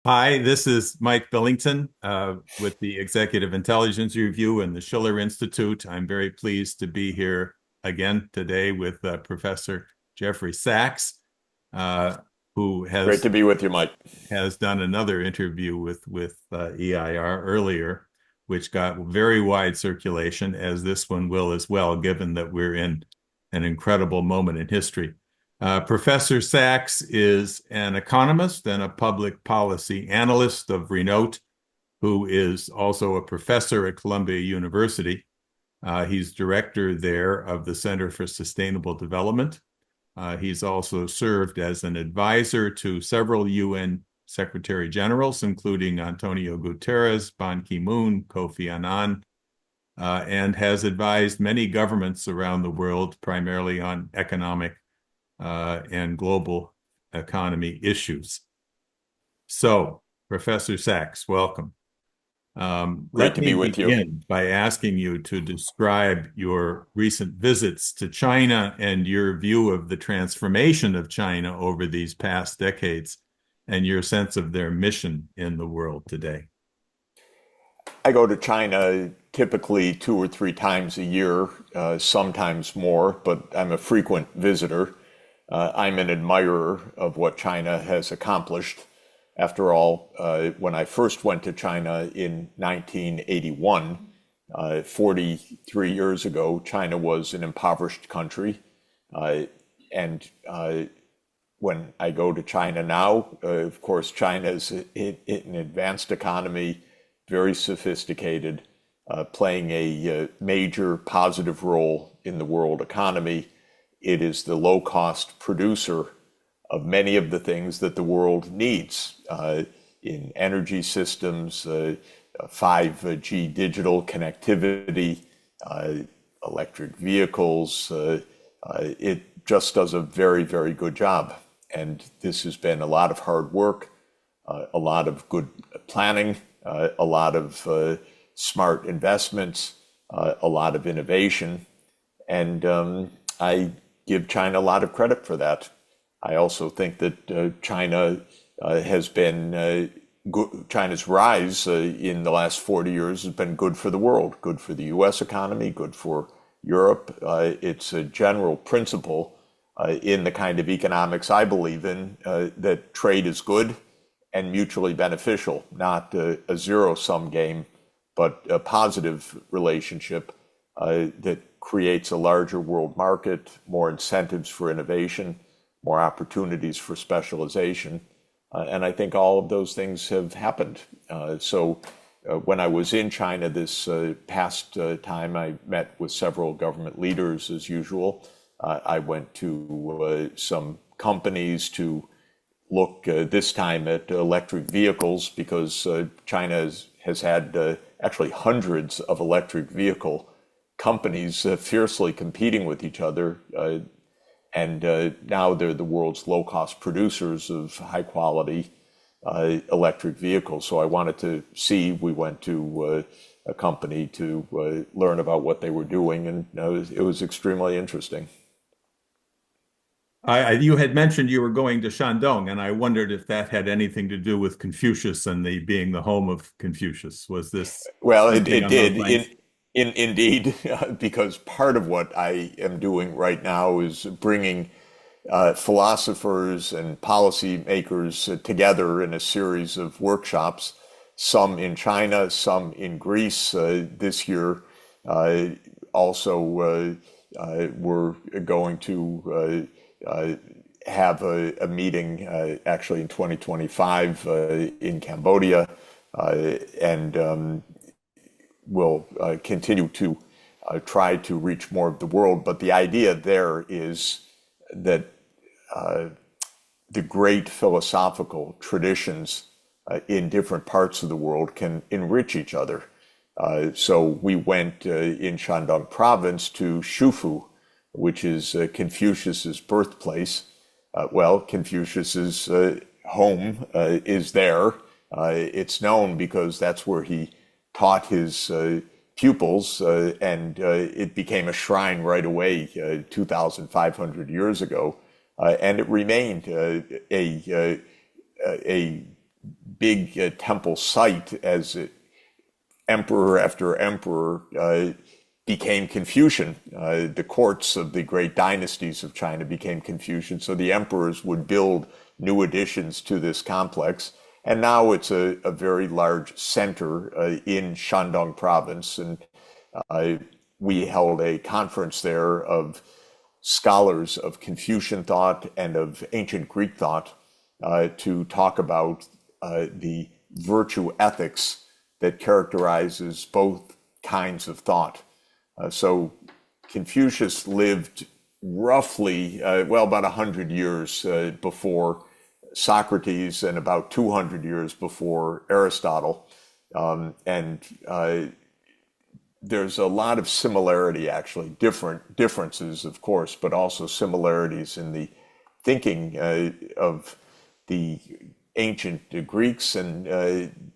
Hi, this is Mike Billington with the Executive Intelligence Review and the Schiller Institute. I'm very pleased to be here again today with Professor Jeffrey Sachs, uh, who Great to be with you, Mike. has done another interview with EIR earlier, which got very wide circulation, as this one will as well, given that we're in an incredible moment in history. Professor Sachs is an economist and a public policy analyst of renote, who is also a professor at Columbia University. He's director there of the Center for Sustainable Development. He's also served as an advisor to several UN Secretary Generals, including Antonio Guterres, Ban Ki-moon, Kofi Annan, and has advised many governments around the world, primarily on economic and global economy issues. So, Professor Sachs, welcome. Great Let to me be with you. begin by asking you to describe your recent visits to China and your view of the transformation of China over these past decades and your sense of their mission in the world today. I go to China typically 2 or 3 times a year, sometimes more, but I'm a frequent visitor. I'm an admirer of what China has accomplished. After all, when I first went to China in 1981, 43 years ago, China was an impoverished country. And when I go to China now, of course, China is an advanced economy, very sophisticated, playing a major positive role in the world economy. It is the low-cost producer of many of the things that the world needs in energy systems, 5G digital connectivity, electric vehicles. It just does a very, very good job. And this has been a lot of hard work, a lot of good planning, a lot of smart investments, a lot of innovation. And I give China a lot of credit for that. I also think that China has been good. China's rise in the last 40 years has been good for the world, good for the US economy, good for Europe. It's a general principle in the kind of economics I believe in, that trade is good and mutually beneficial, not a zero-sum game, but a positive relationship that creates a larger world market, more incentives for innovation, more opportunities for specialization. And I think all of those things have happened. When I was in China this past time, I met with several government leaders as usual. I went to some companies to look this time at electric vehicles because China has had actually hundreds of electric vehicle companies fiercely competing with each other. And now they're the world's low-cost producers of high-quality electric vehicles. So I wanted to see, we went to a company to learn about what they were doing, and it was extremely interesting. You had mentioned you were going to Shandong, and I wondered if that had anything to do with Confucius and the being the home of Confucius. Was this Well, something it on those did lines? indeed, because part of what I am doing right now is bringing philosophers and policymakers together in a series of workshops, some in China, some in Greece. This year, also, we're going to have a meeting actually in 2025 in Cambodia, and we'll continue to try to reach more of the world. But the idea there is that the great philosophical traditions in different parts of the world can enrich each other. So we went in Shandong province to Shufu, which is Confucius's birthplace. Confucius's home is there. It's known because that's where he taught his pupils, and it became a shrine right away 2,500 years ago. And it remained a big temple site as emperor after emperor became Confucian. The courts of the great dynasties of China became Confucian, so the emperors would build new additions to this complex. And now it's a very large center in Shandong province. And we held a conference there of scholars of Confucian thought and of ancient Greek thought to talk about the virtue ethics that characterizes both kinds of thought. So Confucius lived roughly, about 100 years before Socrates and about 200 years before Aristotle. And there's a lot of similarity, actually, differences, of course, but also similarities in the thinking of the ancient Greeks and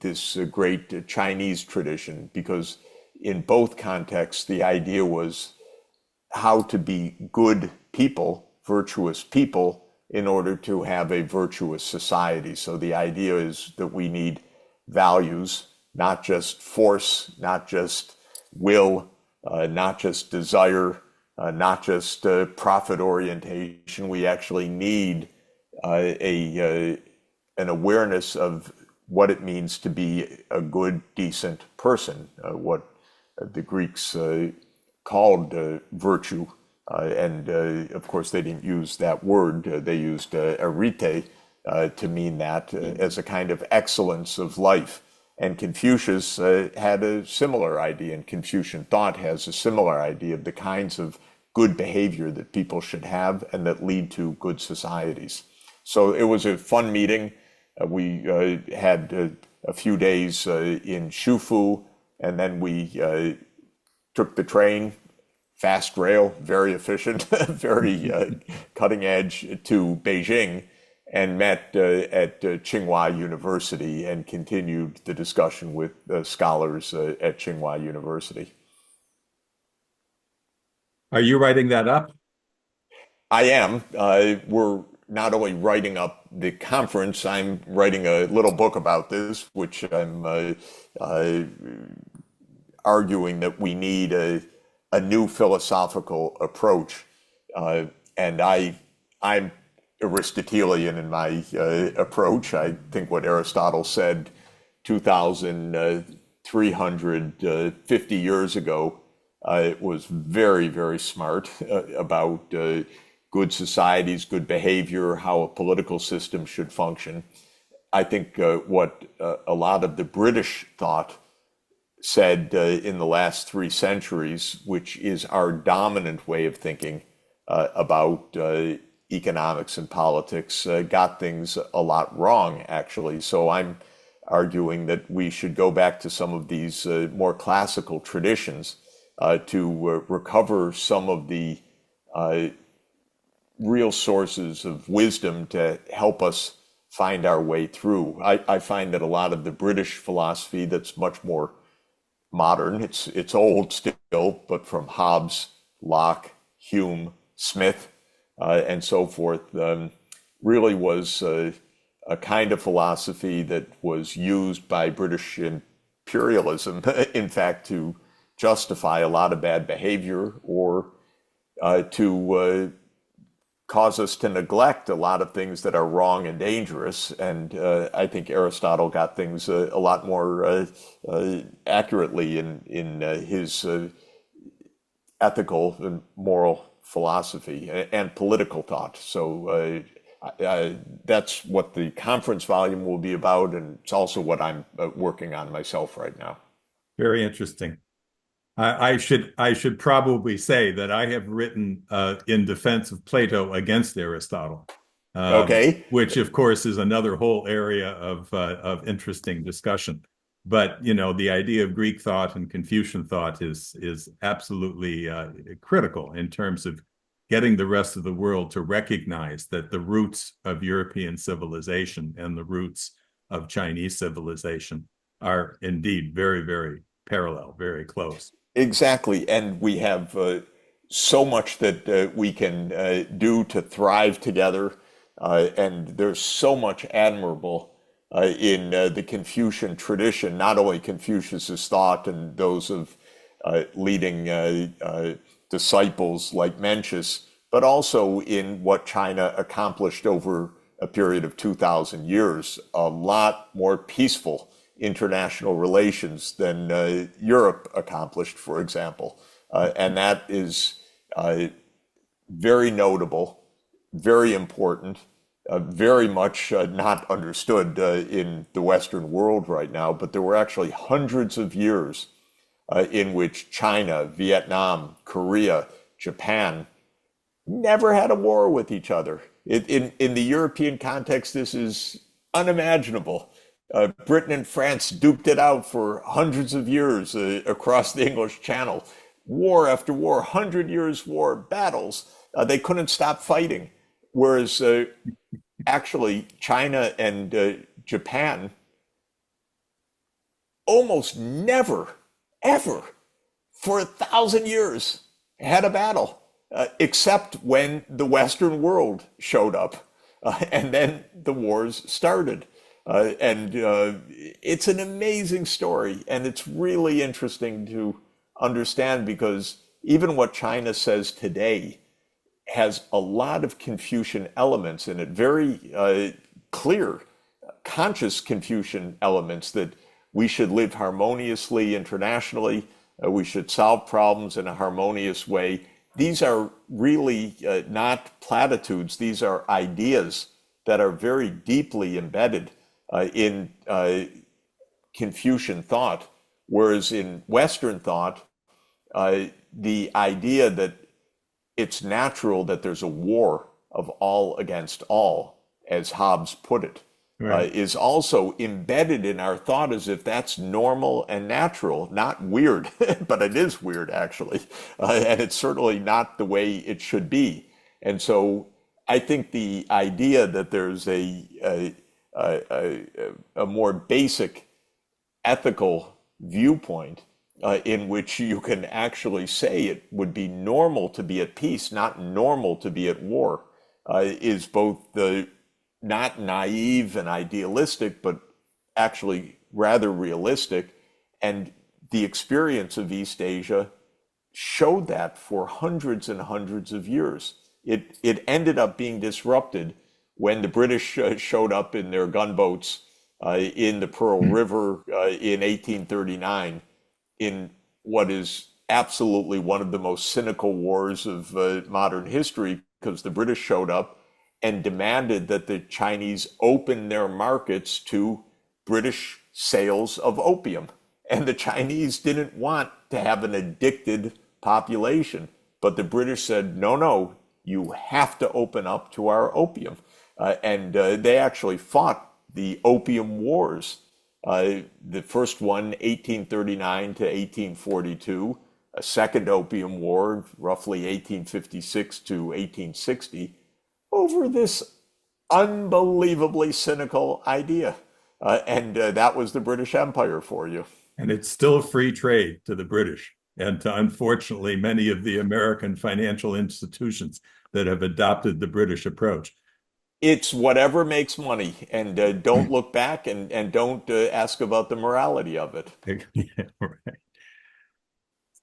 this great Chinese tradition, because in both contexts, the idea was how to be good people, virtuous people, in order to have a virtuous society. So the idea is that we need values, not just force, not just will, not just desire, not just profit orientation. We actually need an awareness of what it means to be a good, decent person, what the Greeks called virtue. And of course, they didn't use that word. They used arete to mean that as a kind of excellence of life. And Confucius had a similar idea, and Confucian thought has a similar idea of the kinds of good behavior that people should have and that lead to good societies. So it was a fun meeting. We had a few days in Shufu, and then we took the train, fast rail, very efficient, very cutting edge, to Beijing, and met at Tsinghua University and continued the discussion with scholars at Tsinghua University. Are you writing that up? I am. We're not only writing up the conference, I'm writing a little book about this, which I'm arguing that we need a new philosophical approach. And I'm Aristotelian in my approach. I think what Aristotle said 2,350 years ago was very, very smart about good societies, good behavior, how a political system should function. I think what a lot of the British thought said in the last 3 centuries, which is our dominant way of thinking about economics and politics, got things a lot wrong, actually. So I'm arguing that we should go back to some of these more classical traditions to recover some of the real sources of wisdom to help us find our way through. I find that a lot of the British philosophy that's much more modern, it's old still, but from Hobbes, Locke, Hume, Smith, and so forth, really was a kind of philosophy that was used by British imperialism, in fact, to justify a lot of bad behavior or to cause us to neglect a lot of things that are wrong and dangerous. And I think Aristotle got things a lot more accurately in his ethical and moral philosophy and political thought. So that's what the conference volume will be about, and it's also what I'm working on myself right now. Very interesting. I should probably say that I have written in defense of Plato against Aristotle, Okay. which of course is another whole area of interesting discussion. But the idea of Greek thought and Confucian thought is absolutely critical in terms of getting the rest of the world to recognize that the roots of European civilization and the roots of Chinese civilization are indeed very, very parallel, very close. Exactly. And we have so much that we can do to thrive together. And there's so much admirable in the Confucian tradition, not only Confucius's thought and those of leading disciples like Mencius, but also in what China accomplished over a period of 2,000 years, a lot more peaceful international relations than Europe accomplished, for example. And that is very notable, very important, very much not understood in the Western world right now, but there were actually hundreds of years in which China, Vietnam, Korea, Japan never had a war with each other. In the European context, this is unimaginable. Britain and France duked it out for hundreds of years across the English Channel. War after war, 100 years war, battles. They couldn't stop fighting. Whereas actually China and Japan almost never, ever, for 1,000 years had a battle, except when the Western world showed up. And then the wars started. And it's an amazing story. And it's really interesting to understand because even what China says today has a lot of Confucian elements in it, very clear, conscious Confucian elements that we should live harmoniously internationally, we should solve problems in a harmonious way. These are really not platitudes, these are ideas that are very deeply embedded in Confucian thought, whereas in Western thought, the idea that it's natural that there's a war of all against all, as Hobbes put it, Right. is also embedded in our thought as if that's normal and natural, not weird, but it is weird actually, and it's certainly not the way it should be. And so I think the idea that there's a more basic ethical viewpoint in which you can actually say it would be normal to be at peace, not normal to be at war, is both the not naive and idealistic, but actually rather realistic. And the experience of East Asia showed that for hundreds and hundreds of years. It ended up being disrupted when the British showed up in their gunboats in the Pearl River in 1839, in what is absolutely one of the most cynical wars of modern history, because the British showed up and demanded that the Chinese open their markets to British sales of opium. And the Chinese didn't want to have an addicted population, but the British said, no, no, you have to open up to our opium. And they actually fought the Opium Wars. The first one, 1839 to 1842, a second Opium War, roughly 1856 to 1860, over this unbelievably cynical idea. And that was the British Empire for you. And it's still free trade to the British and to, unfortunately, many of the American financial institutions that have adopted the British approach. It's whatever makes money, and don't look back and don't ask about the morality of it. Yeah, right.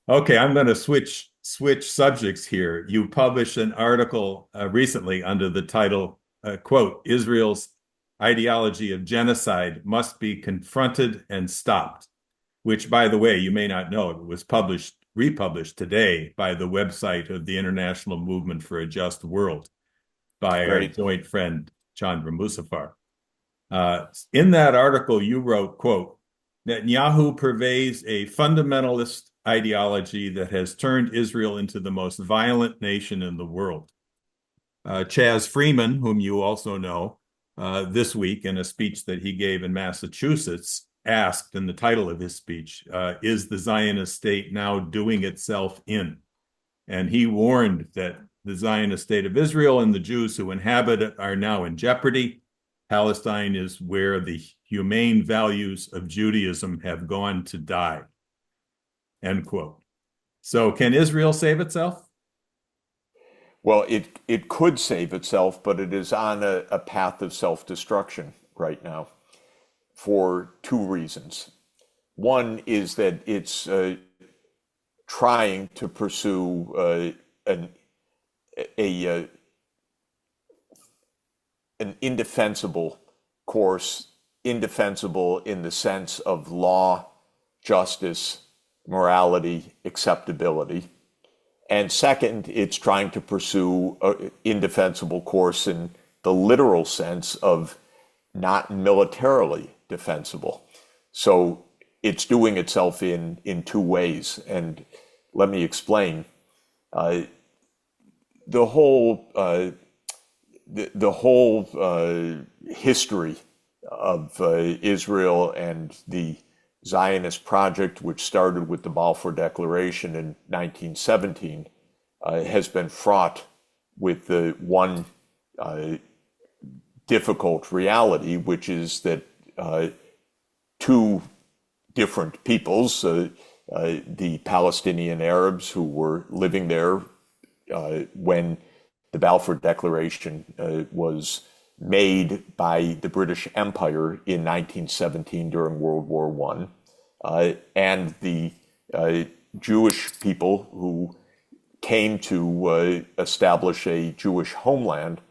Okay, I'm going to switch subjects here. You published an article recently under the title, quote, Israel's ideology of genocide must be confronted and stopped, which, by the way, you may not know, it was republished today by the website of the International Movement for a Just World by our Great. joint friend, Chandra Musafar. In that article, you wrote, quote, Netanyahu purveys a fundamentalist ideology that has turned Israel into the most violent nation in the world. Chaz Freeman, whom you also know, this week in a speech that he gave in Massachusetts, asked in the title of his speech, is the Zionist state now doing itself in? And he warned that the Zionist state of Israel and the Jews who inhabit it are now in jeopardy. Palestine is where the humane values of Judaism have gone to die. End quote. So can Israel save itself? Well, it could save itself, but it is on a path of self-destruction right now. for two reasons. One is that it's trying to pursue a an indefensible course, indefensible in the sense of law, justice, morality, acceptability. And second, it's trying to pursue an indefensible course in the literal sense of not militarily defensible. So it's doing itself in two ways. And let me explain. The whole history of Israel and the Zionist project, which started with the Balfour Declaration in 1917, has been fraught with the one difficult reality, which is that two different peoples, the Palestinian Arabs who were living there when the Balfour Declaration was made by the British Empire in 1917 during World War I, and the Jewish people who came to establish a Jewish homeland,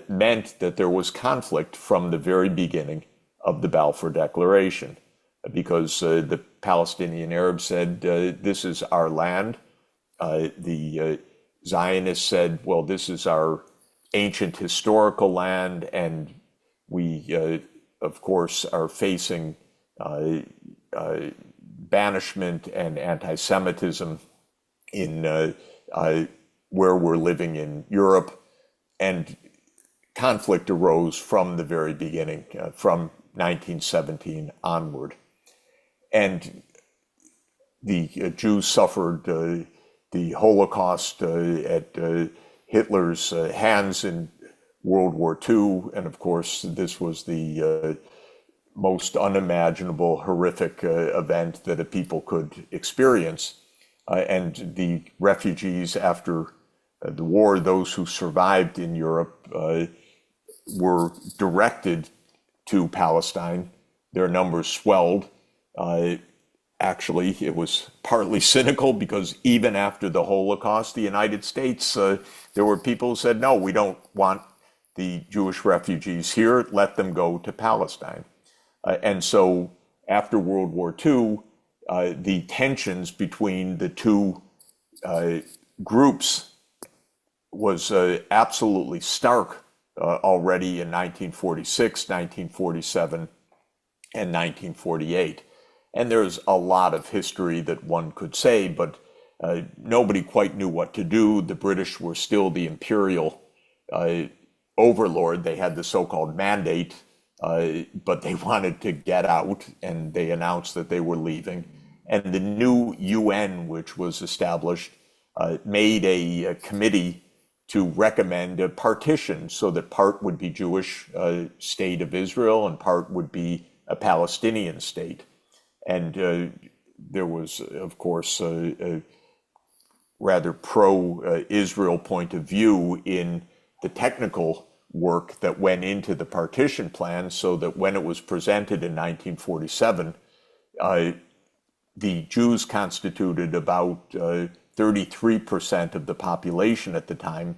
meant that there was conflict from the very beginning of the Balfour Declaration, because the Palestinian Arabs said, this is our land. The Zionists said, well, this is our ancient historical land, and we, of course, are facing banishment and anti-Semitism in where we're living in Europe. And conflict arose from the very beginning, from 1917 onward. And the Jews suffered the Holocaust at Hitler's hands in World War II. And of course, this was the most unimaginable, horrific event that a people could experience. And the refugees after the war, those who survived in Europe, were directed to Palestine. Their numbers swelled. Actually, it was partly cynical, because even after the Holocaust, the United States, there were people who said, no, we don't want the Jewish refugees here, let them go to Palestine. And so after World War II, the tensions between the two groups was absolutely stark already in 1946, 1947, and 1948. And there's a lot of history that one could say, but nobody quite knew what to do. The British were still the imperial overlord. They had the so-called mandate, but they wanted to get out, and they announced that they were leaving. And the new UN, which was established, made a committee to recommend a partition, so that part would be Jewish state of Israel and part would be a Palestinian state. And there was, of course, a rather pro-Israel point of view in the technical work that went into the partition plan, so that when it was presented in 1947, the Jews constituted about 33% of the population at the time,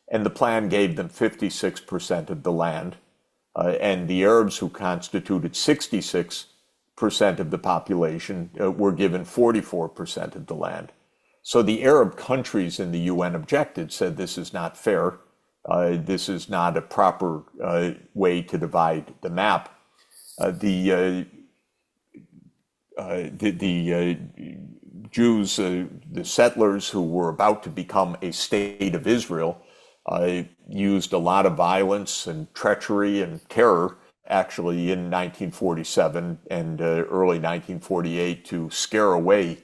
and the plan gave them 56% of the land. And the Arabs, who constituted 66% of the population, were given 44% of the land. So the Arab countries in the UN objected, said this is not fair. This is not a proper way to divide the map. The Jews, the settlers who were about to become a state of Israel, used a lot of violence and treachery and terror, actually, in 1947 and early 1948 to scare away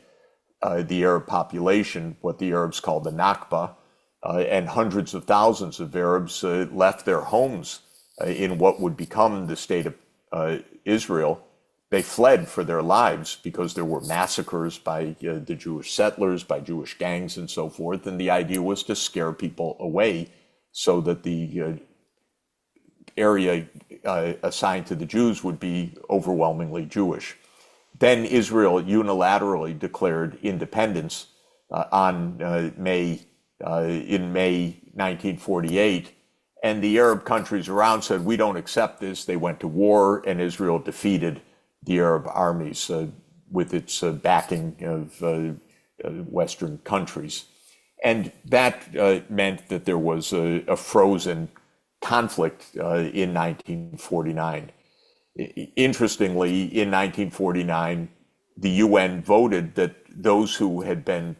the Arab population, what the Arabs called the Nakba, and hundreds of thousands of Arabs left their homes in what would become the state of Israel. They fled for their lives because there were massacres by the Jewish settlers, by Jewish gangs and so forth. And the idea was to scare people away so that the area assigned to the Jews would be overwhelmingly Jewish. Then Israel unilaterally declared independence in May 1948, and the Arab countries around said, "We don't accept this." They went to war, and Israel defeated the Arab armies with its backing of Western countries. And that meant that there was a frozen conflict in 1949. Interestingly, in 1949, the UN voted that those who had been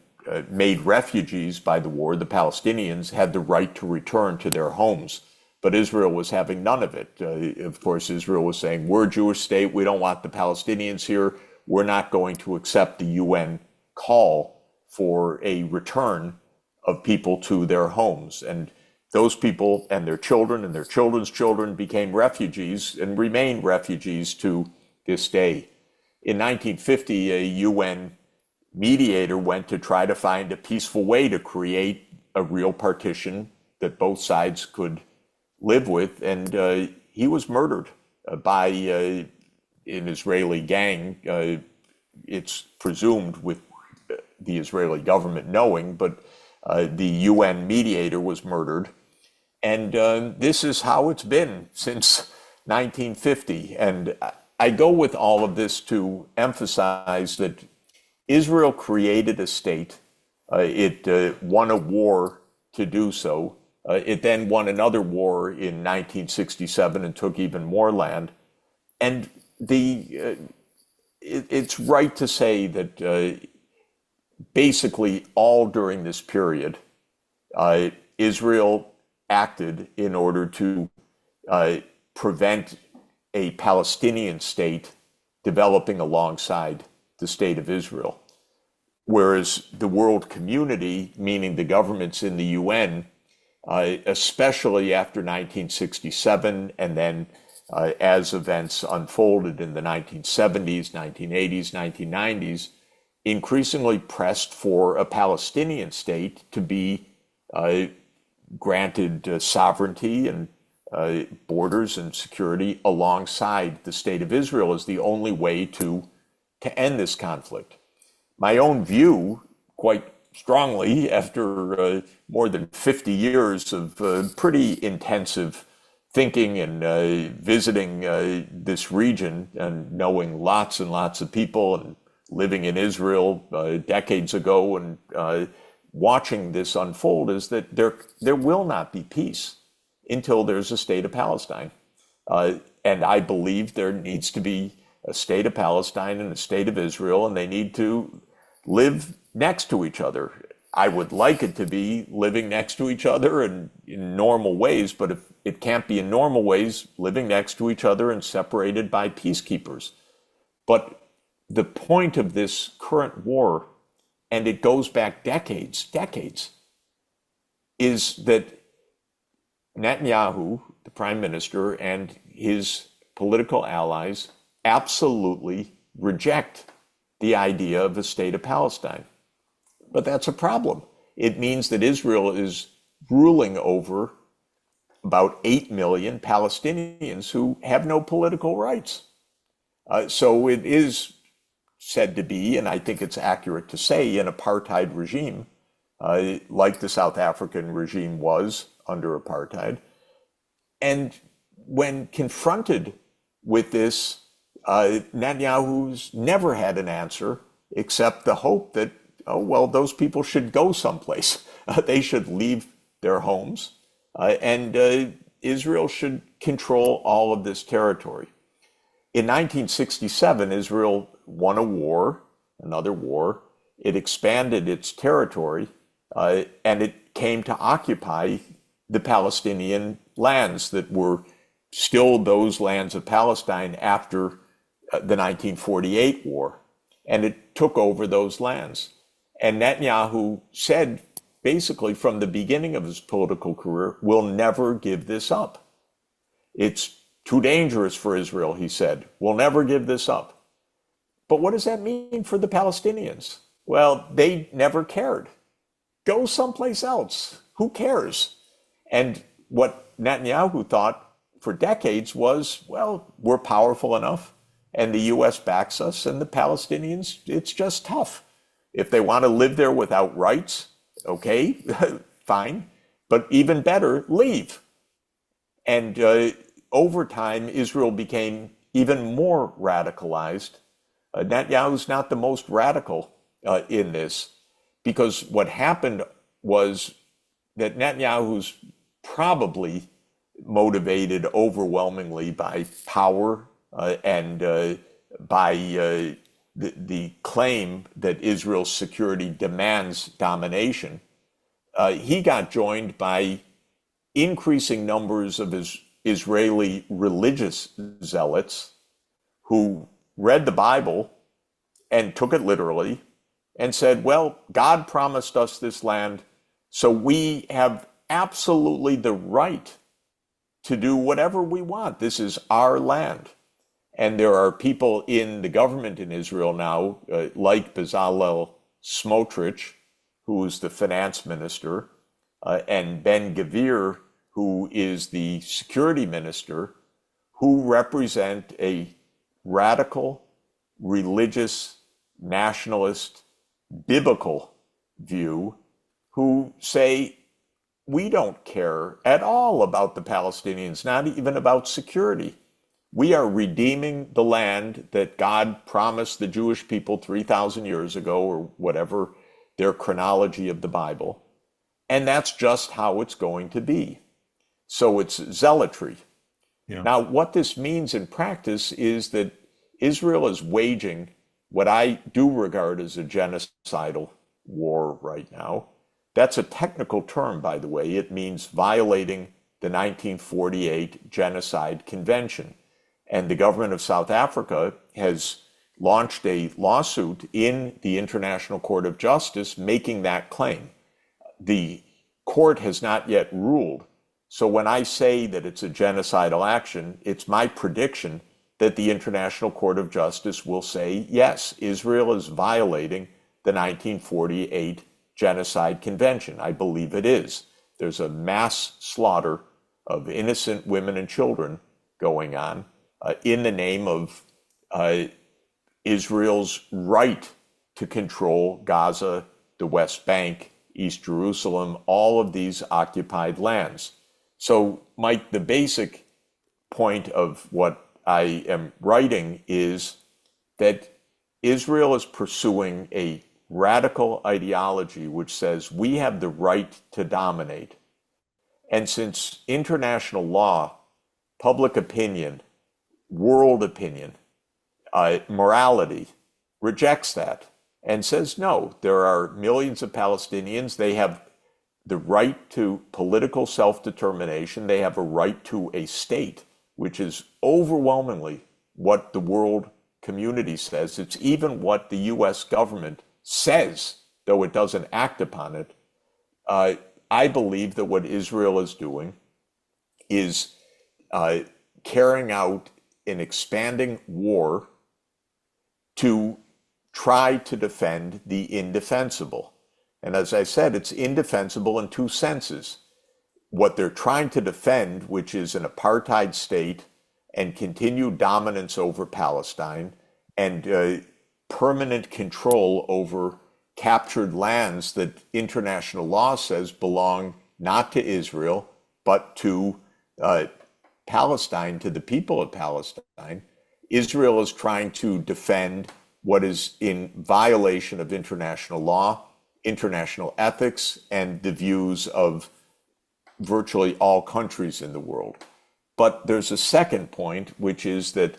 made refugees by the war, the Palestinians, had the right to return to their homes. But Israel was having none of it. Of course, Israel was saying, we're a Jewish state. We don't want the Palestinians here. We're not going to accept the UN call for a return of people to their homes. And those people and their children and their children's children became refugees and remain refugees to this day. In 1950, a UN mediator went to try to find a peaceful way to create a real partition that both sides could live with, and he was murdered by an Israeli gang. It's presumed with the Israeli government knowing, but the UN mediator was murdered. And this is how it's been since 1950. And I go with all of this to emphasize that Israel created a state. It won a war to do so. It then won another war in 1967 and took even more land. And it's right to say that basically all during this period, Israel acted in order to prevent a Palestinian state developing alongside the state of Israel. Whereas the world community, meaning the governments in the UN, especially after 1967, and then as events unfolded in the 1970s, 1980s, 1990s, increasingly pressed for a Palestinian state to be granted sovereignty and borders and security alongside the state of Israel as the only way to end this conflict. My own view, quite strongly, after more than 50 years of pretty intensive thinking and visiting this region and knowing lots and lots of people and living in Israel decades ago and watching this unfold, is that there will not be peace until there's a state of Palestine. And I believe there needs to be a state of Palestine and a state of Israel, and they need to live next to each other. I would like it to be living next to each other and in normal ways, but if it can't be in normal ways, living next to each other and separated by peacekeepers. But the point of this current war, and it goes back decades, is that Netanyahu, the prime minister, and his political allies absolutely reject the idea of a state of Palestine. But that's a problem. It means that Israel is ruling over about 8 million Palestinians who have no political rights. So it is said to be, and I think it's accurate to say, an apartheid regime, like the South African regime was under apartheid. And when confronted with this, Netanyahu's never had an answer except the hope that, oh, well, those people should go someplace. They should leave their homes, and Israel should control all of this territory. In 1967, Israel won a war, another war. It expanded its territory, and it came to occupy the Palestinian lands that were still those lands of Palestine after the 1948 war. And it took over those lands. And Netanyahu said, basically from the beginning of his political career, we'll never give this up. It's too dangerous for Israel, he said. We'll never give this up. But what does that mean for the Palestinians? Well, they never cared. Go someplace else. Who cares? And what Netanyahu thought for decades was, well, we're powerful enough and the US backs us, and the Palestinians, it's just tough. If they want to live there without rights, okay, fine. But even better, leave. And over time, Israel became even more radicalized. Netanyahu's not the most radical in this, because what happened was that Netanyahu's probably motivated overwhelmingly by power and by the claim that Israel's security demands domination. He got joined by increasing numbers of Israeli religious zealots who read the Bible and took it literally and said, well, God promised us this land, so we have absolutely the right to do whatever we want. This is our land. And there are people in the government in Israel now, like Bezalel Smotrich, who is the finance minister, and Ben Gvir, who is the security minister, who represent a radical, religious, nationalist, biblical view, who say, we don't care at all about the Palestinians, not even about security. We are redeeming the land that God promised the Jewish people 3,000 years ago, or whatever their chronology of the Bible. And that's just how it's going to be. So it's zealotry. Yeah. Now, what this means in practice is that Israel is waging what I do regard as a genocidal war right now. That's a technical term, by the way. It means violating the 1948 Genocide Convention. And the government of South Africa has launched a lawsuit in the International Court of Justice making that claim. The court has not yet ruled. So when I say that it's a genocidal action, it's my prediction that the International Court of Justice will say, yes, Israel is violating the 1948 Genocide Convention. I believe it is. There's a mass slaughter of innocent women and children going on in the name of Israel's right to control Gaza, the West Bank, East Jerusalem, all of these occupied lands. So, Mike, the basic point of what I am writing is that Israel is pursuing a radical ideology which says we have the right to dominate. And since international law, public opinion, world opinion, morality rejects that and says, no, there are millions of Palestinians. They have the right to political self-determination. They have a right to a state, which is overwhelmingly what the world community says. It's even what the US government says, though it doesn't act upon it. I believe that what Israel is doing is carrying out an expanding war to try to defend the indefensible. And as I said, it's indefensible in two senses. What they're trying to defend, which is an apartheid state and continued dominance over Palestine and permanent control over captured lands that international law says belong not to Israel, but to Palestine, to the people of Palestine. Israel is trying to defend what is in violation of international law, international ethics, and the views of virtually all countries in the world. But there's a second point, which is that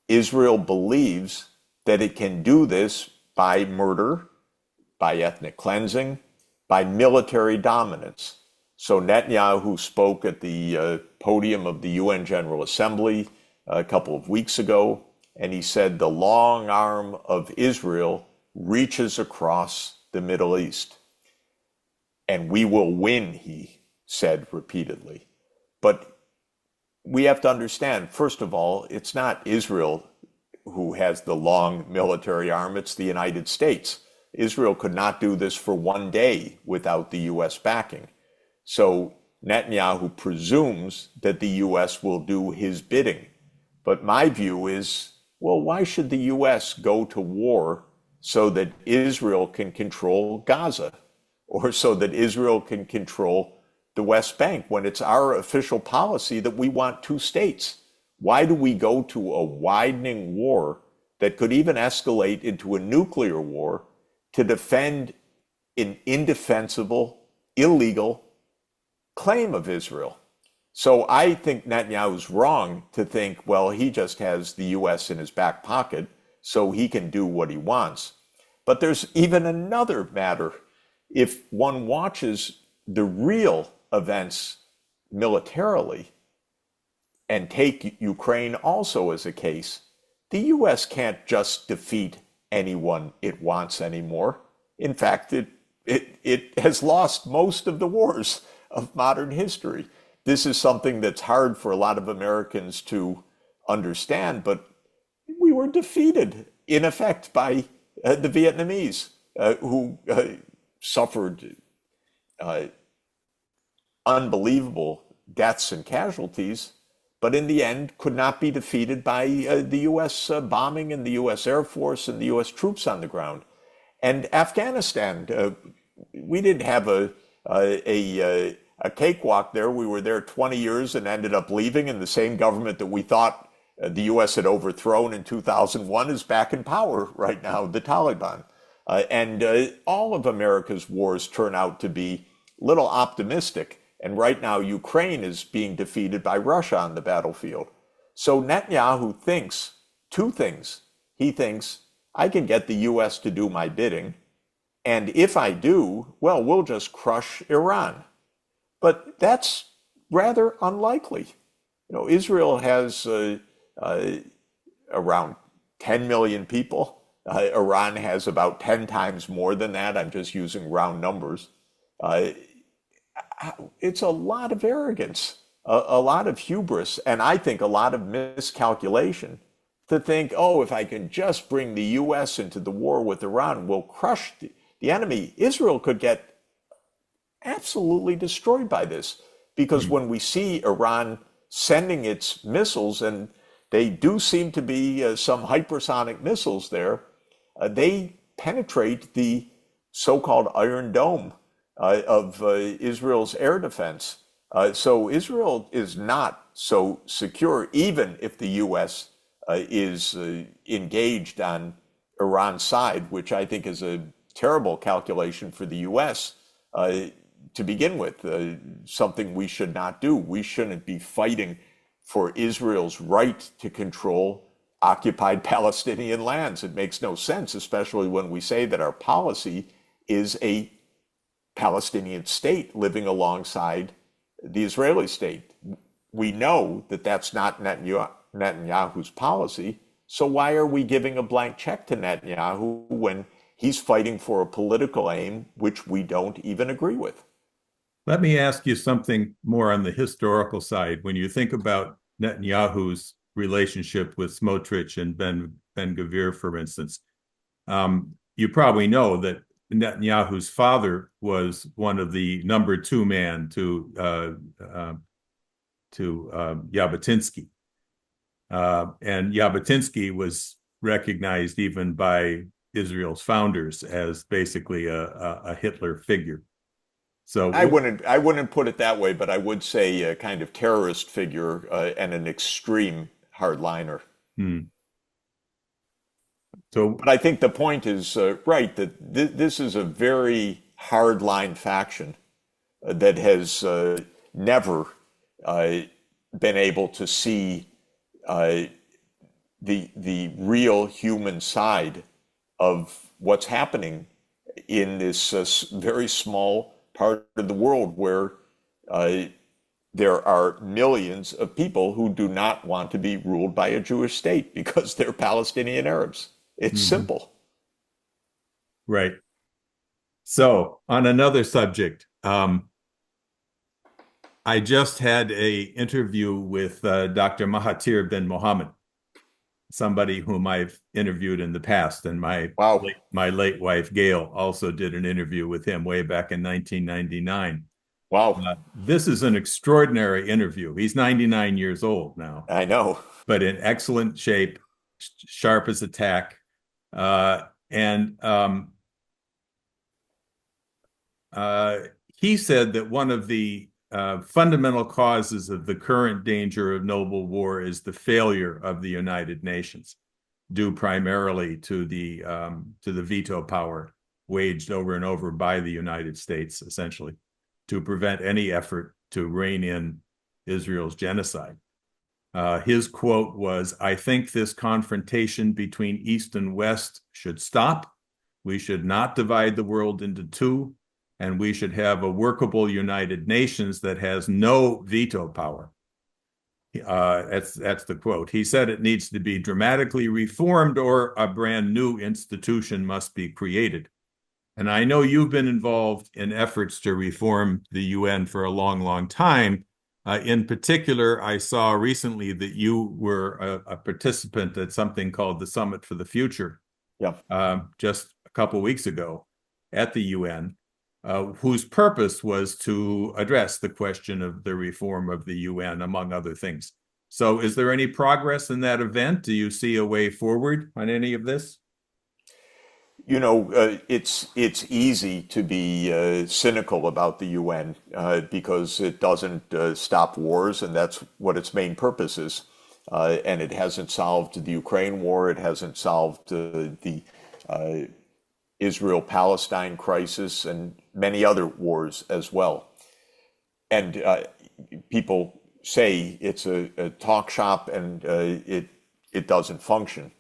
Israel believes that it can do this by murder, by ethnic cleansing, by military dominance. So Netanyahu spoke at the podium of the UN General Assembly a couple of weeks ago, and he said the long arm of Israel reaches across the Middle East. And we will win, he said repeatedly. But we have to understand, first of all, it's not Israel who has the long military arm, it's the United States. Israel could not do this for one day without the US backing. So Netanyahu presumes that the U.S. will do his bidding. But my view is, well, why should the U.S. go to war so that Israel can control Gaza or so that Israel can control the West Bank when it's our official policy that we want two states? Why do we go to a widening war that could even escalate into a nuclear war to defend an indefensible, illegal claim of Israel? So I think Netanyahu's wrong to think, well, he just has the US in his back pocket, so he can do what he wants. But there's even another matter. If one watches the real events militarily, and take Ukraine also as a case, the US can't just defeat anyone it wants anymore. In fact, it has lost most of the wars of modern history. This is something that's hard for a lot of Americans to understand, but we were defeated in effect by the Vietnamese, who suffered unbelievable deaths and casualties, but in the end could not be defeated by the US bombing and the US Air Force and the US troops on the ground. And Afghanistan, we didn't have a cakewalk there. We were there 20 years and ended up leaving, and the same government that we thought the US had overthrown in 2001 is back in power right now, the Taliban. And all of America's wars turn out to be little optimistic. And right now, Ukraine is being defeated by Russia on the battlefield. So Netanyahu thinks two things. He thinks, I can get the US to do my bidding. And if I do, well, we'll just crush Iran. But that's rather unlikely. You know, Israel has around 10 million people. Iran has about 10 times more than that. I'm just using round numbers. It's a lot of arrogance, a lot of hubris, and I think a lot of miscalculation to think, oh, if I can just bring the US into the war with Iran, we'll crush the enemy. Israel could get absolutely destroyed by this, because when we see Iran sending its missiles, and they do seem to be some hypersonic missiles there, they penetrate the so-called Iron Dome of Israel's air defense. So Israel is not so secure, even if the U.S. Is engaged on Iran's side, which I think is a terrible calculation for the U.S. To begin with, something we should not do. We shouldn't be fighting for Israel's right to control occupied Palestinian lands. It makes no sense, especially when we say that our policy is a Palestinian state living alongside the Israeli state. We know that that's not Netanyahu's policy. So why are we giving a blank check to Netanyahu when he's fighting for a political aim which we don't even agree with? Let me ask you something more on the historical side. When you think about Netanyahu's relationship with Smotrich and Ben-Gvir, for instance, you probably know that Netanyahu's father was one of the number two man to Jabotinsky. And Jabotinsky was recognized even by Israel's founders as basically a Hitler figure. So I wouldn't put it that way, but I would say a kind of terrorist figure and an extreme hardliner. But I think the point is right, that this is a very hardline faction that has never been able to see the real human side of what's happening in this very small part of the world where there are millions of people who do not want to be ruled by a Jewish state because they're Palestinian Arabs. It's simple. Right. So on another subject, I just had a interview with Dr. Mahathir bin Mohammed, somebody whom I've interviewed in the past, and Wow. my late wife Gail also did an interview with him way back in 1999. Wow. This is an extraordinary interview. He's 99 years old now, I know. but in excellent shape, sharp as a tack. And uh, he said that one of the fundamental causes of the current danger of noble war is the failure of the United Nations, due primarily to the veto power waged over and over by the United States, essentially, to prevent any effort to rein in Israel's genocide. His quote was, "I think this confrontation between East and West should stop. We should not divide the world into two, and we should have a workable United Nations that has no veto power." That's the quote. He said it needs to be dramatically reformed or a brand new institution must be created. And I know you've been involved in efforts to reform the UN for a long, long time. In particular, I saw recently that you were a participant at something called the Summit for the Future, Yeah. just a couple of weeks ago at the UN, whose purpose was to address the question of the reform of the UN, among other things. So is there any progress in that event? Do you see a way forward on any of this? It's easy to be cynical about the UN because it doesn't stop wars, and that's what its main purpose is. And it hasn't solved the Ukraine war. It hasn't solved the Israel-Palestine crisis and many other wars as well. And people say it's a talk shop and it doesn't function.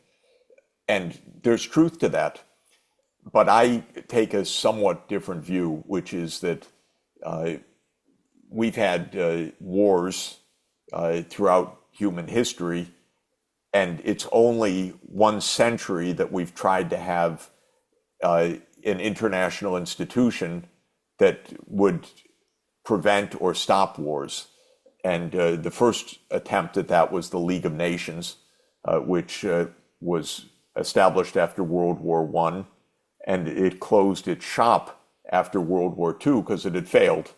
And there's truth to that. But I take a somewhat different view, which is that we've had wars throughout human history, and it's only 1 century that we've tried to have an international institution that would prevent or stop wars. And the first attempt at that was the League of Nations, which was established after World War I. And it closed its shop after World War II because it had failed.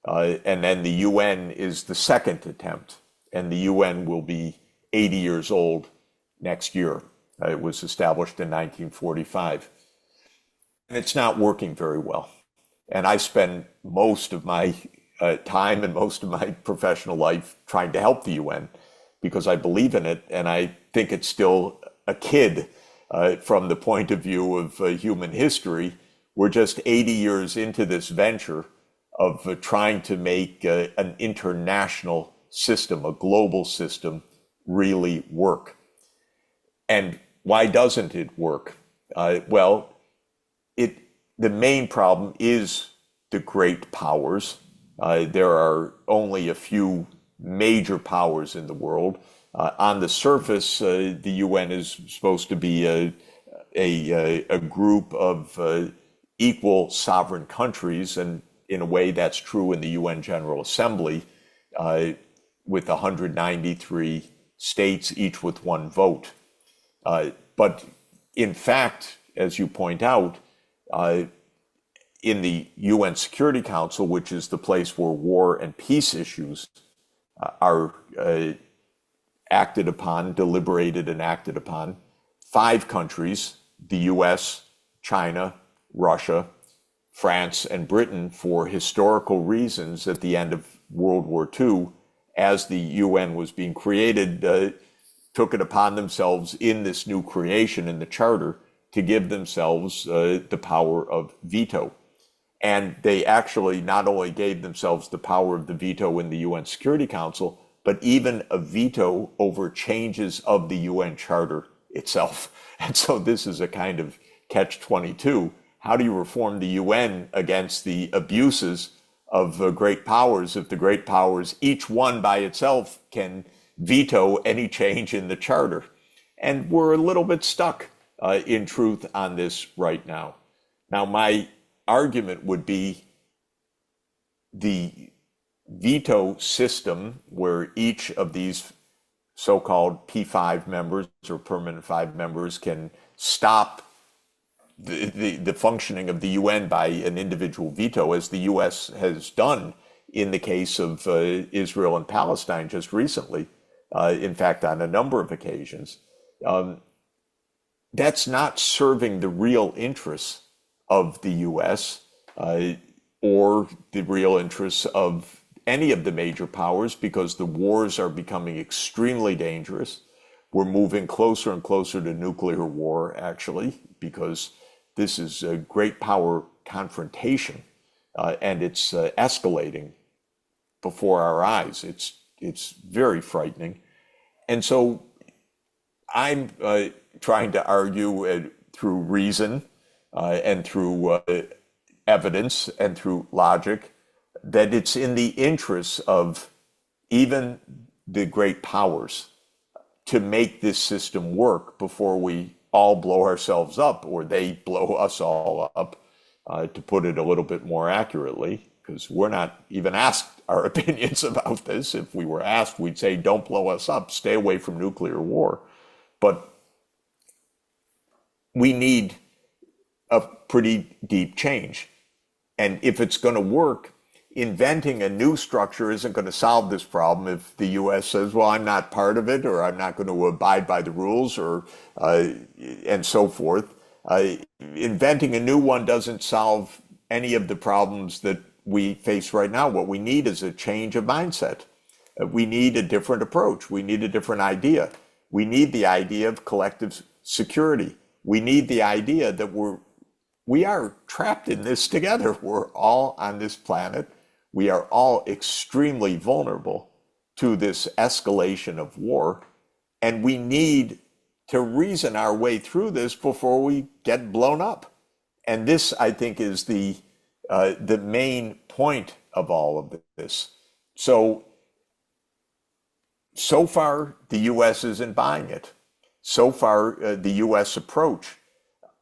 And then the UN is the second attempt, and the UN will be 80 years old next year. It was established in 1945. And it's not working very well. And I spend most of my time and most of my professional life trying to help the UN because I believe in it, and I think it's still a kid. From the point of view of human history, we're just 80 years into this venture of trying to make an international system, a global system, really work. And why doesn't it work? The main problem is the great powers. There are only a few major powers in the world. On the surface, the UN is supposed to be a group of equal sovereign countries, and in a way that's true in the UN General Assembly, with 193 states, each with one vote. But in fact, as you point out, in the UN Security Council, which is the place where war and peace issues are acted upon, deliberated and acted upon, 5 countries, the US, China, Russia, France, and Britain, for historical reasons at the end of World War II, as the UN was being created, took it upon themselves in this new creation in the Charter to give themselves the power of veto. And they actually not only gave themselves the power of the veto in the UN Security Council, but even a veto over changes of the UN Charter itself. And so this is a kind of catch-22. How do you reform the UN against the abuses of great powers if the great powers, each one by itself, can veto any change in the Charter? And we're a little bit stuck, in truth, on this right now. Now, my argument would be the veto system, where each of these so-called P5 members or permanent 5 members can stop the functioning of the UN by an individual veto, as the US has done in the case of Israel and Palestine just recently, in fact, on a number of occasions. That's not serving the real interests of the U.S. Or the real interests of any of the major powers, because the wars are becoming extremely dangerous. We're moving closer and closer to nuclear war, actually, because this is a great power confrontation, and it's escalating before our eyes. It's very frightening. And so I'm trying to argue through reason and through evidence and through logic that it's in the interests of even the great powers to make this system work before we all blow ourselves up, or they blow us all up, to put it a little bit more accurately, because we're not even asked our opinions about this. If we were asked, we'd say, don't blow us up, stay away from nuclear war. But we need a pretty deep change. And if it's going to work, inventing a new structure isn't going to solve this problem if the U.S. says, well, I'm not part of it, or I'm not going to abide by the rules, or and so forth. Inventing a new one doesn't solve any of the problems that we face right now. What we need is a change of mindset. We need a different approach. We need a different idea. We need the idea of collective security. We need the idea that we are trapped in this together. We're all on this planet. We are all extremely vulnerable to this escalation of war, and we need to reason our way through this before we get blown up. And this, I think, is the main point of all of this. So far, the U.S. isn't buying it. So far, the U.S. approach,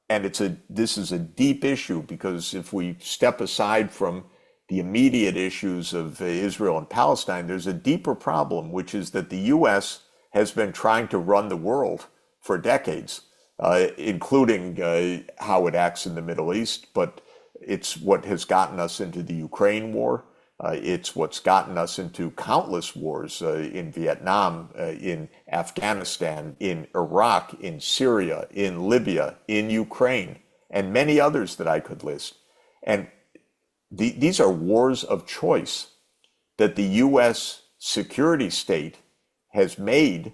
and this is a deep issue, because if we step aside from the immediate issues of Israel and Palestine, there's a deeper problem, which is that the U.S. has been trying to run the world for decades, including how it acts in the Middle East. But it's what has gotten us into the Ukraine war. It's what's gotten us into countless wars in Vietnam, in Afghanistan, in Iraq, in Syria, in Libya, in Ukraine, and many others that I could list. And these are wars of choice that the U.S. security state has made,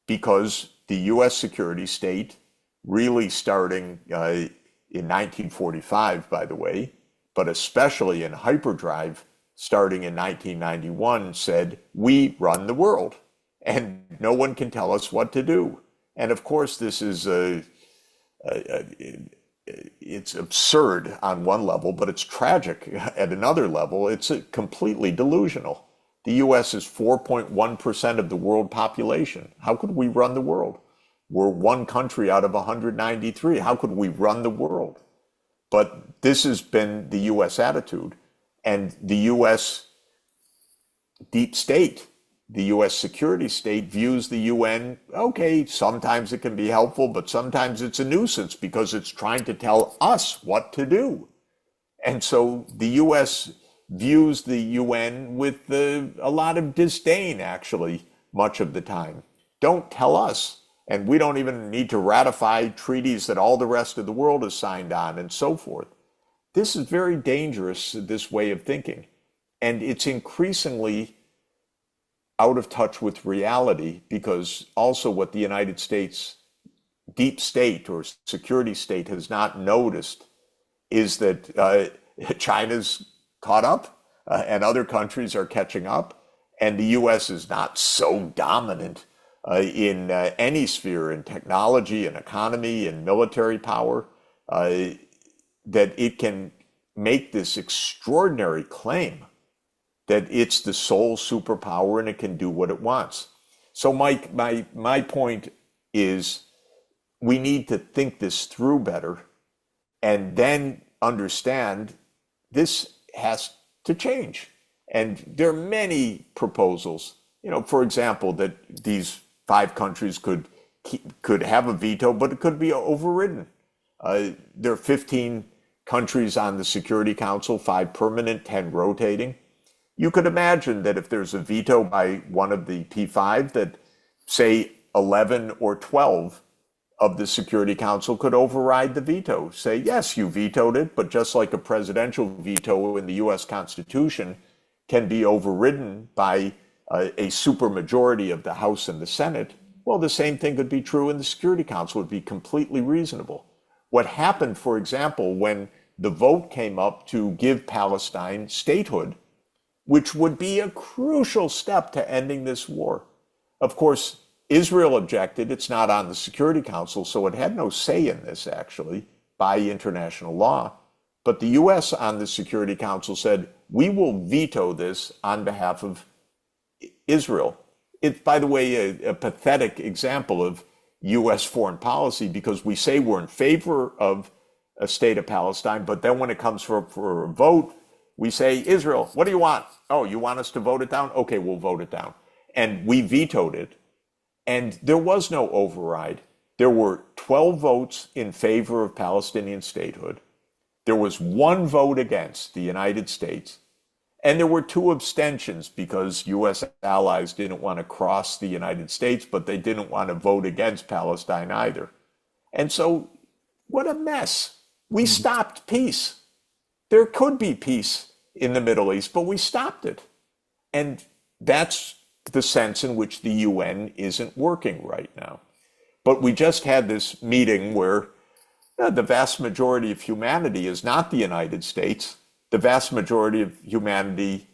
because the U.S. security state, really starting in 1945, by the way, but especially in hyperdrive, starting in 1991, said, we run the world and no one can tell us what to do. And of course, this is it's absurd on one level, but it's tragic at another level. It's completely delusional. The US is 4.1% of the world population. How could we run the world? We're one country out of 193. How could we run the world? But this has been the US attitude. And the US deep state, the US security state, views the UN, okay, sometimes it can be helpful, but sometimes it's a nuisance because it's trying to tell us what to do. And so the US views the UN with a lot of disdain, actually, much of the time. Don't tell us. And we don't even need to ratify treaties that all the rest of the world has signed on, and so forth. This is very dangerous, this way of thinking. And it's increasingly out of touch with reality, because also what the United States deep state or security state has not noticed is that China's caught up and other countries are catching up. And the US is not so dominant in any sphere, in technology and economy and military power, that it can make this extraordinary claim that it's the sole superpower and it can do what it wants. So Mike, my point is, we need to think this through better and then understand this has to change. And there are many proposals, for example, that these 5 countries could have a veto, but it could be overridden. There are 15 countries on the Security Council, 5 permanent, 10 rotating. You could imagine that if there's a veto by one of the P5, that say 11 or 12 of the Security Council could override the veto. Say, yes, you vetoed it, but just like a presidential veto in the US Constitution can be overridden by a supermajority of the House and the Senate, well, the same thing could be true in the Security Council. It would be completely reasonable. What happened, for example, when the vote came up to give Palestine statehood, which would be a crucial step to ending this war. Of course, Israel objected. It's not on the Security Council, so it had no say in this, actually, by international law. But the US on the Security Council said, we will veto this on behalf of Israel. It's, by the way, a pathetic example of US foreign policy, because we say we're in favor of a state of Palestine, but then when it comes for a vote, we say, Israel, what do you want? Oh, you want us to vote it down? Okay, we'll vote it down. And we vetoed it. And there was no override. There were 12 votes in favor of Palestinian statehood. There was one vote against, the United States. And there were 2 abstentions because US allies didn't want to cross the United States, but they didn't want to vote against Palestine either. And so, what a mess. We stopped peace. There could be peace in the Middle East, but we stopped it. And that's the sense in which the UN isn't working right now. But we just had this meeting where the vast majority of humanity is not the United States. The vast majority of humanity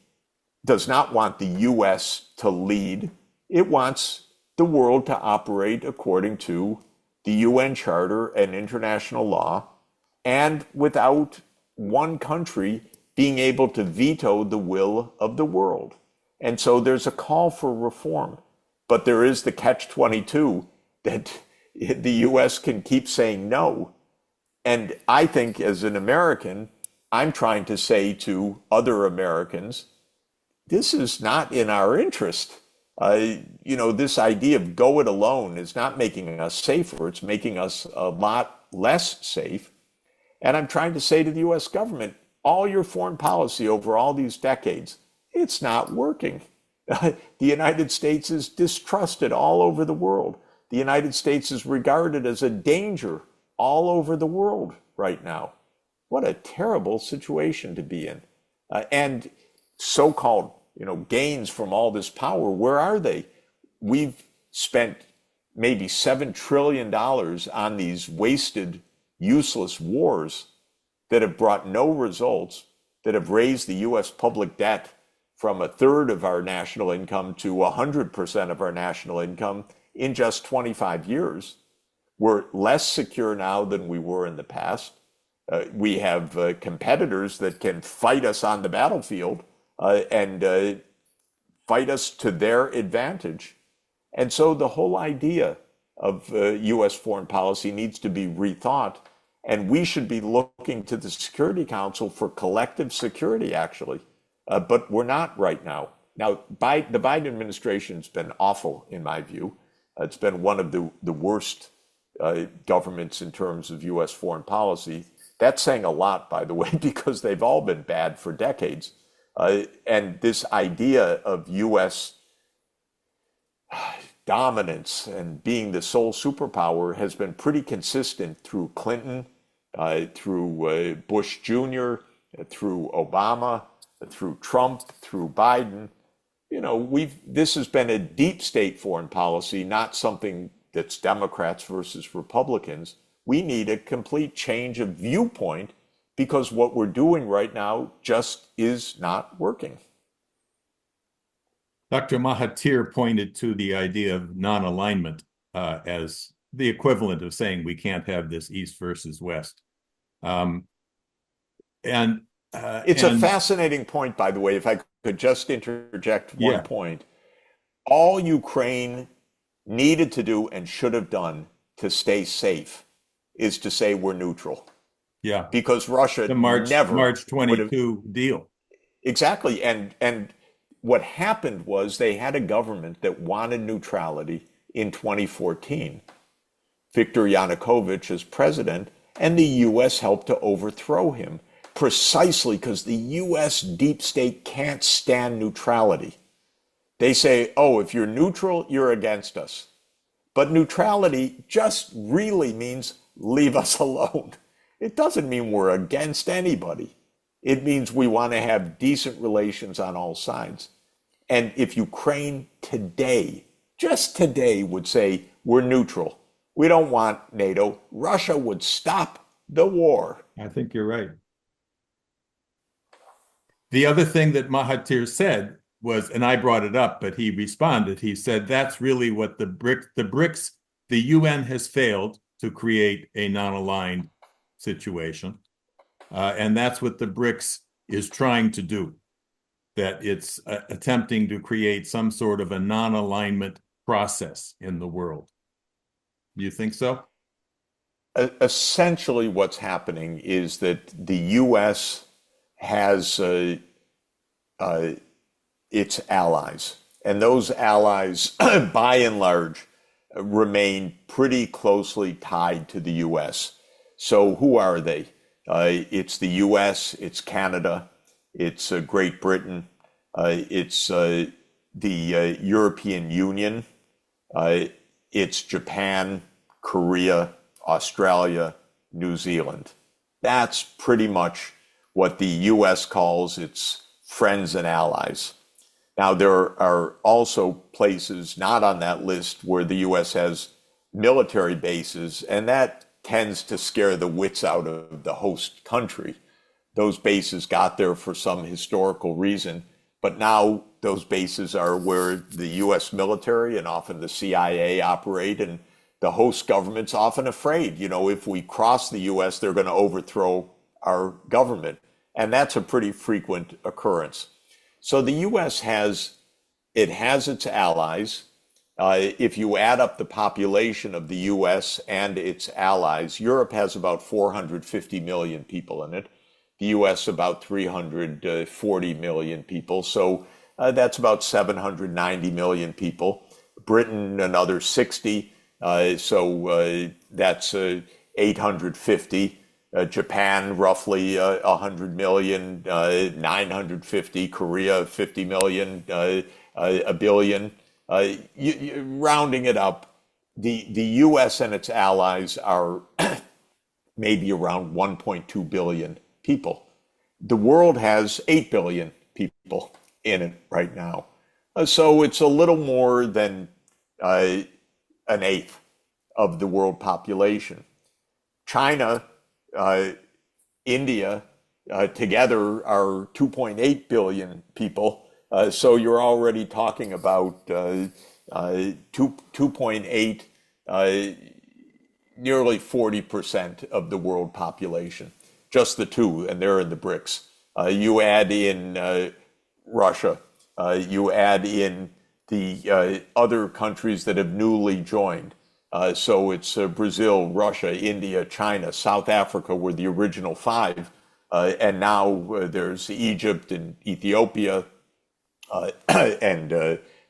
does not want the US to lead. It wants the world to operate according to the UN Charter and international law, and without one country being able to veto the will of the world. And so there's a call for reform. But there is the catch-22 that the US can keep saying no. And I think as an American, I'm trying to say to other Americans, this is not in our interest. This idea of go it alone is not making us safer. It's making us a lot less safe. And I'm trying to say to the US government, all your foreign policy over all these decades, it's not working. The United States is distrusted all over the world. The United States is regarded as a danger all over the world right now. What a terrible situation to be in. And so-called, gains from all this power, where are they? We've spent maybe $7 trillion on these wasted, useless wars that have brought no results, that have raised the US public debt from 1/3 of our national income to 100% of our national income in just 25 years. We're less secure now than we were in the past. We have competitors that can fight us on the battlefield and fight us to their advantage. And so the whole idea of US foreign policy needs to be rethought. And we should be looking to the Security Council for collective security, actually. But we're not right now. Now, the Biden administration's been awful, in my view. It's been one of the worst governments in terms of US foreign policy. That's saying a lot, by the way, because they've all been bad for decades. And this idea of US dominance and being the sole superpower has been pretty consistent through Clinton, through Bush Jr., through Obama, through Trump, through Biden. This has been a deep state foreign policy, not something that's Democrats versus Republicans. We need a complete change of viewpoint because what we're doing right now just is not working. Dr. Mahathir pointed to the idea of non-alignment as the equivalent of saying we can't have this East versus West. It's a fascinating point, by the way, if I could just interject one point. All Ukraine needed to do and should have done to stay safe is to say we're neutral. Yeah. Because Russia the never March 22 deal. Exactly. And what happened was they had a government that wanted neutrality in 2014. Viktor Yanukovych as president, and the US helped to overthrow him. precisely because the US deep state can't stand neutrality. They say, oh, if you're neutral, you're against us. But neutrality just really means leave us alone. It doesn't mean we're against anybody. It means we want to have decent relations on all sides. And if Ukraine today, just today, would say, we're neutral, we don't want NATO, Russia would stop the war. I think you're right. The other thing that Mahathir said was, and I brought it up, but he responded, he said, that's really what the BRICS, the UN has failed to create a non-aligned situation. And that's what the BRICS is trying to do, that it's attempting to create some sort of a non-alignment process in the world. Do you think so? Essentially, what's happening is that the US has its allies, and those allies, by and large, remain pretty closely tied to the US. So who are they? It's the US, it's Canada, it's Great Britain, it's the European Union, it's Japan, Korea, Australia, New Zealand. That's pretty much what the US calls its friends and allies. Now, there are also places not on that list where the US has military bases, and that tends to scare the wits out of the host country. Those bases got there for some historical reason, but now those bases are where the US military and often the CIA operate, and the host government's often afraid, if we cross the US, they're going to overthrow our government. And that's a pretty frequent occurrence. So the US has its allies. If you add up the population of the US and its allies, Europe has about 450 million people in it. The US about 340 million people. So that's about 790 million people. Britain, another 60. So that's 850. Japan, roughly 100 million, 950. Korea, 50 million, a billion. Rounding it up, the US and its allies are maybe around 1.2 billion people. The world has 8 billion people in it right now. So it's a little more than an eighth of the world population. China, India, together are 2.8 billion people. So you're already talking about 2.8, nearly 40% of the world population. Just the two, and they're in the BRICS. You add in Russia, you add in the other countries that have newly joined. So it's Brazil, Russia, India, China, South Africa were the original five. And now there's Egypt and Ethiopia and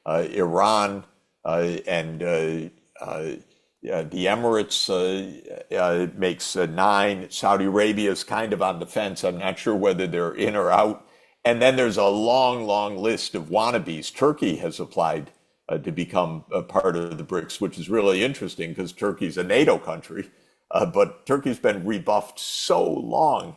Iran and the Emirates makes 9. Saudi Arabia is kind of on the fence. I'm not sure whether they're in or out. And then there's a long, long list of wannabes. Turkey has applied to become a part of the BRICS, which is really interesting because Turkey's a NATO country, but Turkey's been rebuffed so long,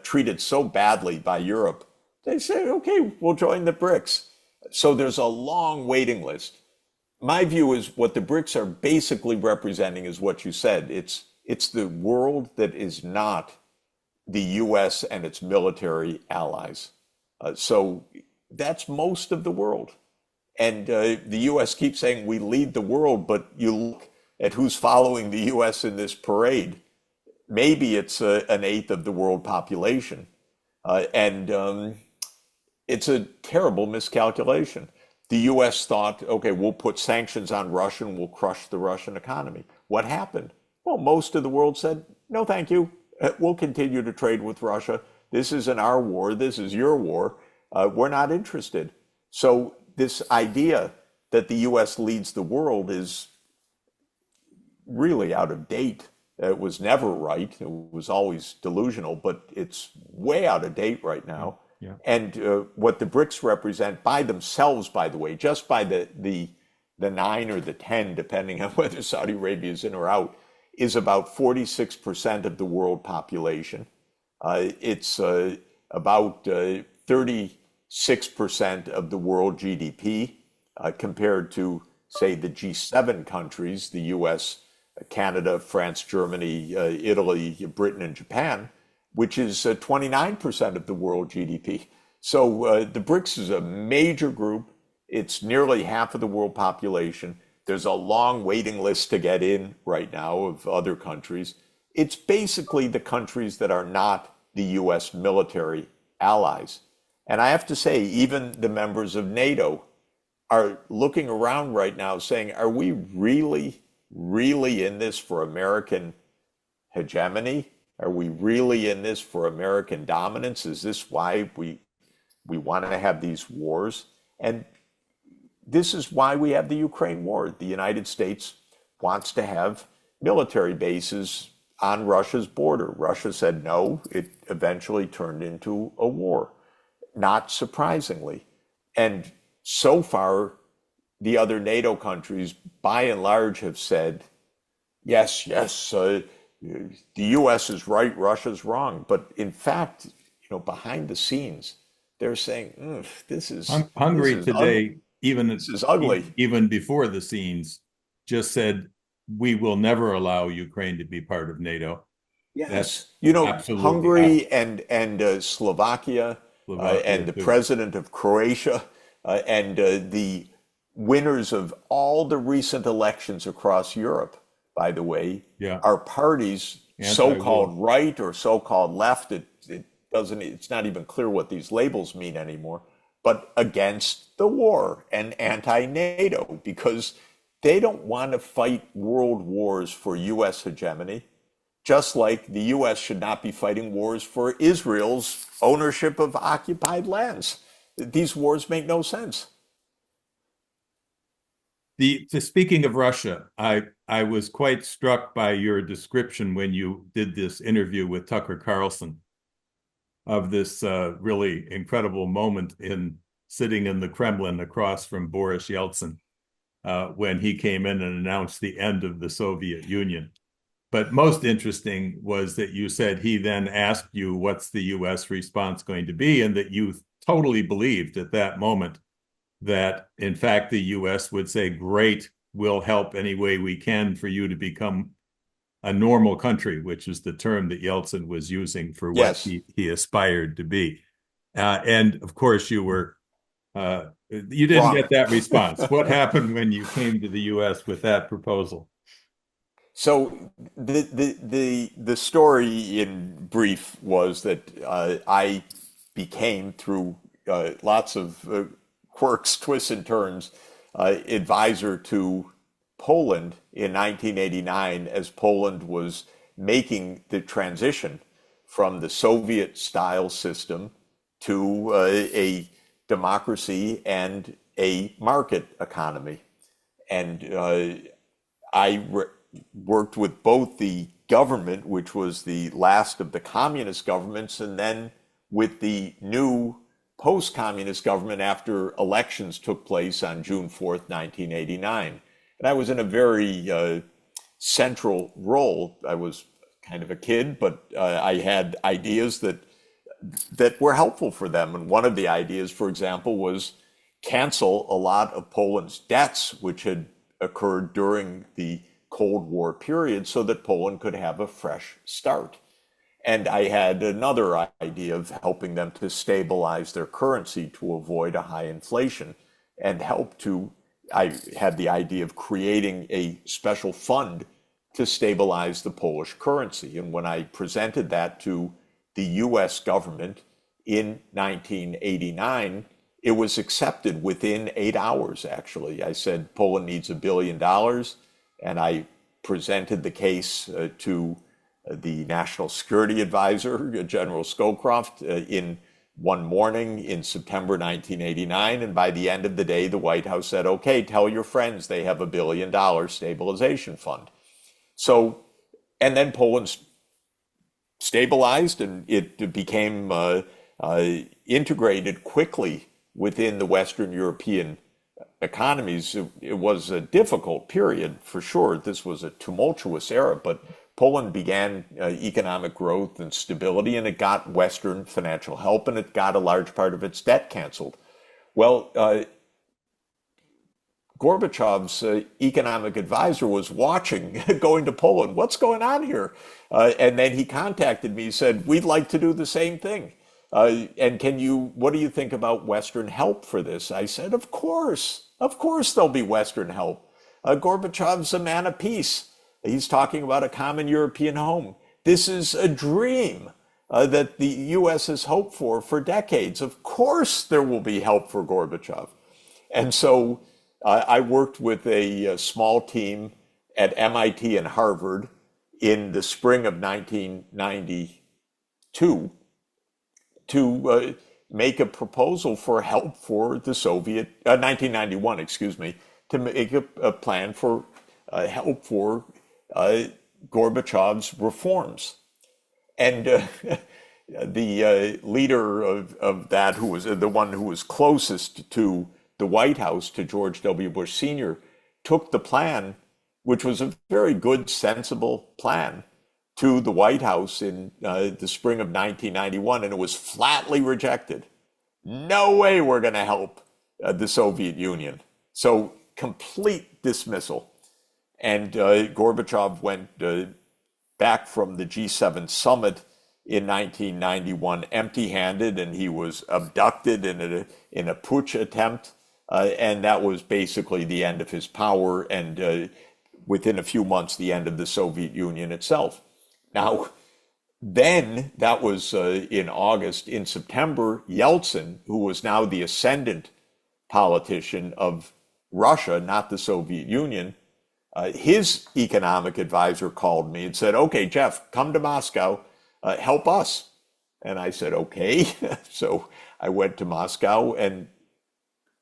treated so badly by Europe. They say, okay, we'll join the BRICS. So there's a long waiting list. My view is what the BRICS are basically representing is what you said. It's the world that is not the US and its military allies. So that's most of the world. And the US keeps saying we lead the world, but you look at who's following the US in this parade. Maybe it's an eighth of the world population. And it's a terrible miscalculation. The US thought, okay, we'll put sanctions on Russia and we'll crush the Russian economy. What happened? Well, most of the world said, no, thank you. We'll continue to trade with Russia. This isn't our war. This is your war. We're not interested. So this idea that the US leads the world is really out of date. It was never right. It was always delusional, but it's way out of date right Yeah. now. Yeah. And what the BRICS represent by themselves, by the way, just by the 9 or the 10, depending on whether Saudi Arabia is in or out, is about 46% of the world population. It's about 36% of the world GDP, compared to, say, the G7 countries, the US, Canada, France, Germany, Italy, Britain, and Japan, which is 29% of the world GDP. So the BRICS is a major group. It's nearly half of the world population. There's a long waiting list to get in right now of other countries. It's basically the countries that are not the US military allies. And I have to say, even the members of NATO are looking around right now saying, are we really, really in this for American hegemony? Are we really in this for American dominance? Is this why we want to have these wars? And this is why we have the Ukraine war. The United States wants to have military bases on Russia's border. Russia said no. It eventually turned into a war, not surprisingly. And so far, the other NATO countries, by and large, have said, yes, yes, the US is right, Russia's wrong. But in fact, behind the scenes, they're saying, this is Hungary today, this is ugly. even before the scenes, just said we will never allow Ukraine to be part of NATO. Yes, That's absolutely Hungary and Slovakia, Slovakia and the too. president of Croatia, and the winners of all the recent elections across Europe, by the way, Yeah. are parties, Anti-war. so-called right or so-called left. It doesn't. It's not even clear what these labels mean anymore. But against the war and anti-NATO, because they don't want to fight world wars for U.S. hegemony, just like the U.S. should not be fighting wars for Israel's ownership of occupied lands. These wars make no sense. Speaking of Russia, I was quite struck by your description when you did this interview with Tucker Carlson of this really incredible moment in sitting in the Kremlin across from Boris Yeltsin when he came in and announced the end of the Soviet Union. But most interesting was that you said he then asked you what's the US response going to be, and that you totally believed at that moment that, in fact, the US would say, great, we'll help any way we can for you to become a normal country, which is the term that Yeltsin was using for what Yes. he aspired to be. And of course, you didn't Wrong. get that response. What happened when you came to the US with that proposal? So the story in brief was that I became, through lots of quirks, twists, and turns, advisor to Poland in 1989 as Poland was making the transition from the Soviet-style system to a democracy and a market economy. And I worked with both the government, which was the last of the communist governments, and then with the new post-communist government after elections took place on June 4th, 1989. And I was in a very central role. I was kind of a kid, but I had ideas that were helpful for them. And one of the ideas, for example, was cancel a lot of Poland's debts, which had occurred during the Cold War period, so that Poland could have a fresh start. And I had another idea of helping them to stabilize their currency to avoid a high inflation, and I had the idea of creating a special fund to stabilize the Polish currency. And when I presented that to the US government in 1989, it was accepted within 8 hours, actually. I said, Poland needs $1 billion. And I presented the case to the National Security Advisor, General Scowcroft, in one morning in September 1989. And by the end of the day, the White House said, okay, tell your friends they have $1 billion stabilization fund. So And then Poland stabilized, and it became integrated quickly within the Western European economies. It was a difficult period for sure. This was a tumultuous era, but Poland began economic growth and stability, and it got Western financial help, and it got a large part of its debt canceled. Well, Gorbachev's economic advisor was watching, going to Poland. What's going on here? And then he contacted me. He said, "We'd like to do the same thing. And what do you think about Western help for this?" I said, of course there'll be Western help. Gorbachev's a man of peace. He's talking about a common European home. This is a dream that the US has hoped for decades. Of course there will be help for Gorbachev. And so I worked with a small team at MIT and Harvard in the spring of 1992 to make a proposal for help for the 1991, excuse me, to make a plan for help for Gorbachev's reforms. And the leader of that, who was the one who was closest to the White House, to George W. Bush Sr., took the plan, which was a very good, sensible plan, to the White House in the spring of 1991, and it was flatly rejected. No way we're going to help the Soviet Union. So complete dismissal. And Gorbachev went back from the G7 summit in 1991 empty-handed, and he was abducted in a putsch attempt. And that was basically the end of his power, and within a few months, the end of the Soviet Union itself. Now, then, that was in August. In September, Yeltsin, who was now the ascendant politician of Russia, not the Soviet Union, his economic advisor called me and said, "Okay, Jeff, come to Moscow, help us." And I said, "Okay." So I went to Moscow, and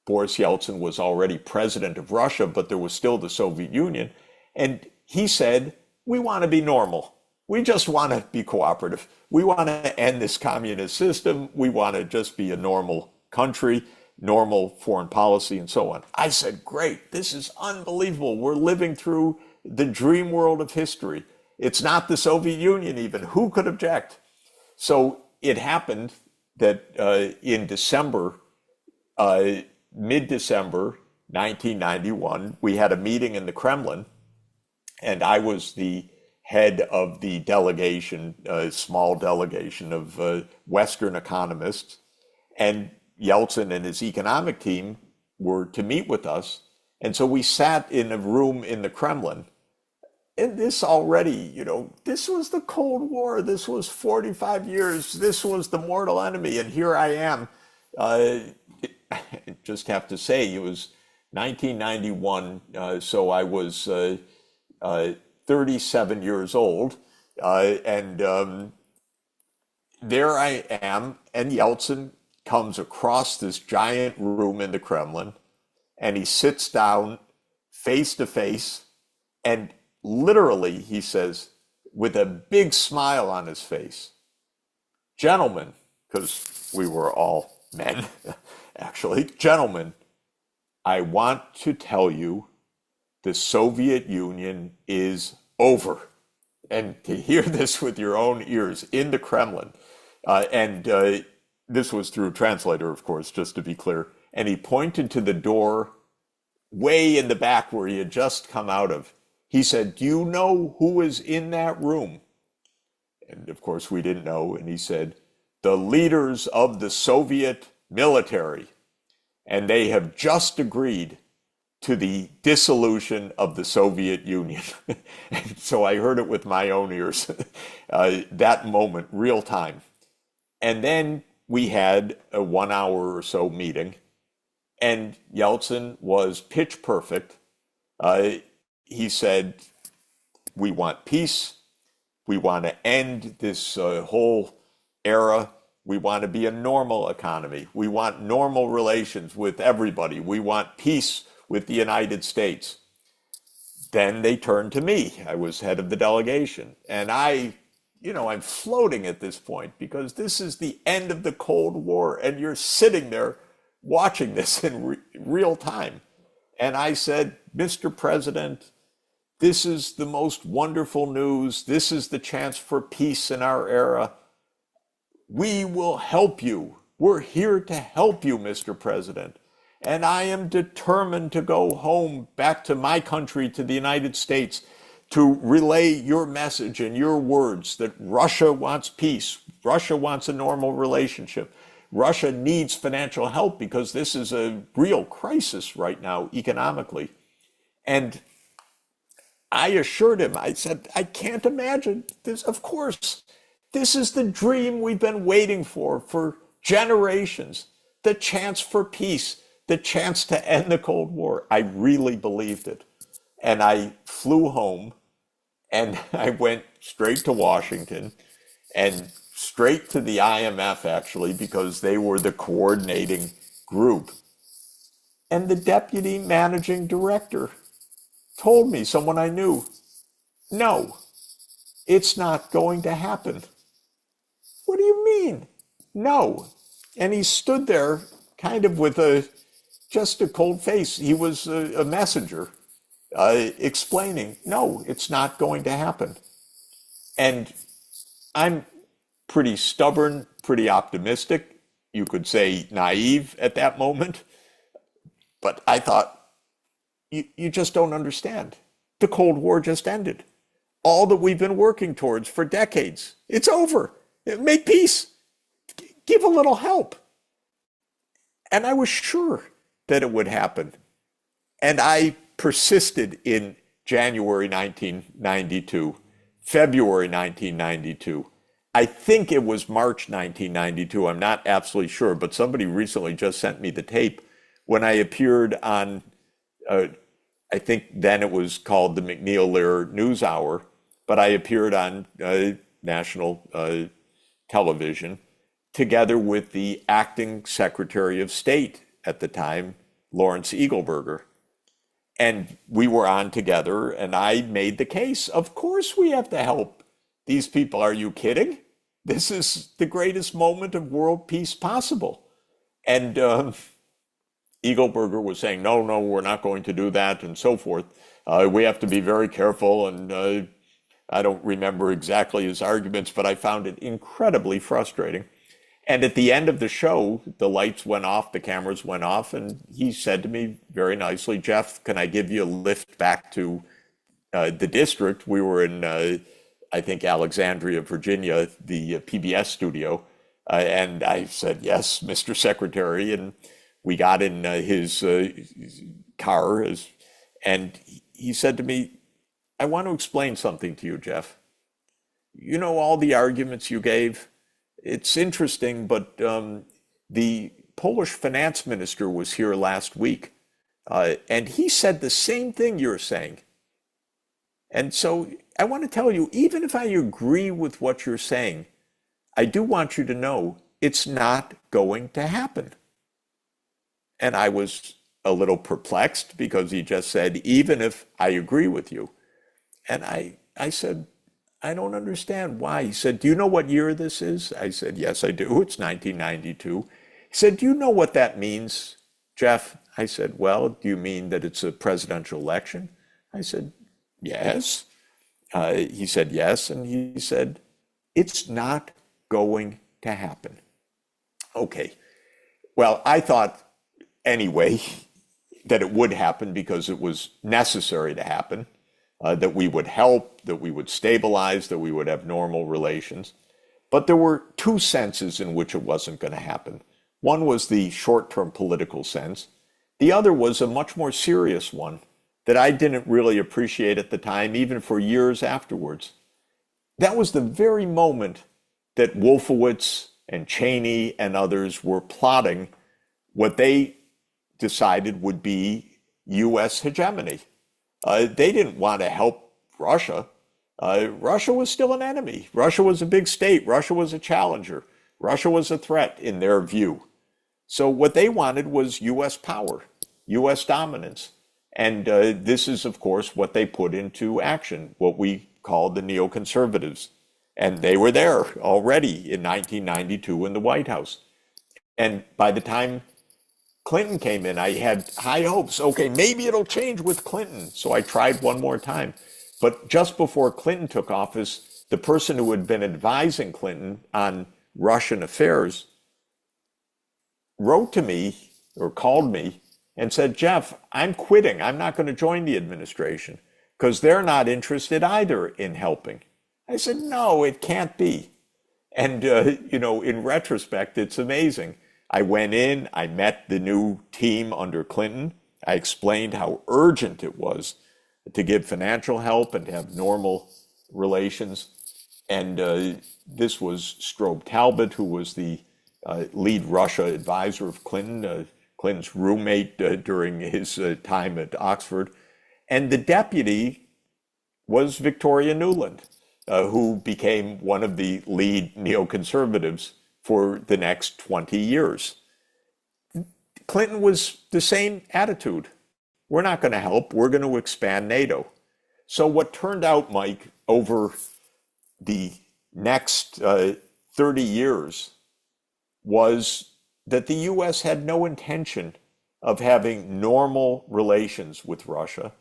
Boris Yeltsin was already president of Russia, but there was still the Soviet Union. And he said, "We want to be normal. We just want to be cooperative. We want to end this communist system. We want to just be a normal country, normal foreign policy," and so on. I said, "Great, this is unbelievable. We're living through the dream world of history. It's not the Soviet Union even. Who could object?" So it happened that in December, mid-December 1991, we had a meeting in the Kremlin, and I was the head of the delegation, a small delegation of Western economists, and Yeltsin and his economic team were to meet with us. And so we sat in a room in the Kremlin. And this already, this was the Cold War. This was 45 years. This was the mortal enemy. And here I am. I just have to say, it was 1991. So I was 37 years old. And there I am. And Yeltsin comes across this giant room in the Kremlin, and he sits down face to face, and literally he says, with a big smile on his face, "Gentlemen," because we were all men, actually, "Gentlemen, I want to tell you the Soviet Union is over." And to hear this with your own ears in the Kremlin, this was through a translator, of course, just to be clear. And he pointed to the door way in the back where he had just come out of. He said, "Do you know who is in that room?" And of course, we didn't know. And he said, "The leaders of the Soviet military. And they have just agreed to the dissolution of the Soviet Union." And so I heard it with my own ears, that moment, real time. And then we had a 1 hour or so meeting, and Yeltsin was pitch perfect. He said, "We want peace. We want to end this whole era. We want to be a normal economy. We want normal relations with everybody. We want peace with the United States." then they turned to me. I was head of the delegation. And I'm floating at this point because this is the end of the Cold War and you're sitting there watching this in real time. And I said, Mr. President, this is the most wonderful news. This is the chance for peace in our era. We will help you. We're here to help you, Mr. President. And I am determined to go home back to my country, to the United States, to relay your message and your words that Russia wants peace. Russia wants a normal relationship. Russia needs financial help because this is a real crisis right now economically. And I assured him, I said, I can't imagine this. Of course, this is the dream we've been waiting for generations, the chance for peace, the chance to end the Cold War. I really believed it. And I flew home and I went straight to Washington and straight to the IMF, actually, because they were the coordinating group. And the deputy managing director told me, someone I knew, no, it's not going to happen. What do you mean? No. And he stood there kind of with just a cold face. He was a messenger explaining, no, it's not going to happen. And I'm pretty stubborn, pretty optimistic. You could say naive at that moment. But I thought, you just don't understand. The Cold War just ended. All that we've been working towards for decades, it's over. Make peace. Give a little help. And I was sure that it would happen. And I persisted in January 1992, February 1992. I think it was March 1992. I'm not absolutely sure, but somebody recently just sent me the tape when I appeared on I think then it was called the McNeil-Lehrer News Hour, but I appeared on national television together with the acting Secretary of State at the time, Lawrence Eagleburger. And we were on together, and I made the case. Of course we have to help these people. Are you kidding? This is the greatest moment of world peace possible. And Eagleburger was saying, no, we're not going to do that, and so forth. We have to be very careful, and I don't remember exactly his arguments, but I found it incredibly frustrating. And at the end of the show, the lights went off, the cameras went off, and he said to me very nicely, Jeff, can I give you a lift back to the district? We were in, I think, Alexandria, Virginia, the PBS studio. And I said, yes, Mr. Secretary, and we got in his car, and he said to me, I want to explain something to you, Jeff. You know all the arguments you gave? It's interesting, but the Polish finance minister was here last week, and he said the same thing you're saying. And so I want to tell you, even if I agree with what you're saying, I do want you to know it's not going to happen. And I was a little perplexed because he just said, even if I agree with you. And I said, I don't understand why. He said, do you know what year this is? I said, yes, I do. It's 1992. He said, do you know what that means, Jeff? I said, well, do you mean that it's a presidential election? I said, yes. He said, yes. And he said, it's not going to happen. Okay. Well, I thought anyway that it would happen because it was necessary to happen, that we would help, that we would stabilize, that we would have normal relations. But there were two senses in which it wasn't going to happen. One was the short-term political sense. The other was a much more serious one that I didn't really appreciate at the time, even for years afterwards. That was the very moment that Wolfowitz and Cheney and others were plotting what they decided would be U.S. hegemony. They didn't want to help Russia. Russia was still an enemy. Russia was a big state. Russia was a challenger. Russia was a threat in their view. So what they wanted was U.S. power, U.S. dominance. And this is, of course, what they put into action, what we call the neoconservatives. And they were there already in 1992 in the White House. And by the time Clinton came in, I had high hopes. Okay, maybe it'll change with Clinton. So I tried one more time. But just before Clinton took office, the person who had been advising Clinton on Russian affairs wrote to me or called me and said, Jeff, I'm quitting. I'm not going to join the administration because they're not interested either in helping. I said, no, it can't be. And, in retrospect, it's amazing. I went in, I met the new team under Clinton. I explained how urgent it was to give financial help and to have normal relations. And this was Strobe Talbot, who was the lead Russia advisor of Clinton, Clinton's roommate during his time at Oxford. And the deputy was Victoria Nuland, who became one of the lead neoconservatives for the next 20 years. Clinton was the same attitude. We're not going to help. We're going to expand NATO. So what turned out, Mike, over the next 30 years was that the U.S. had no intention of having normal relations with Russia.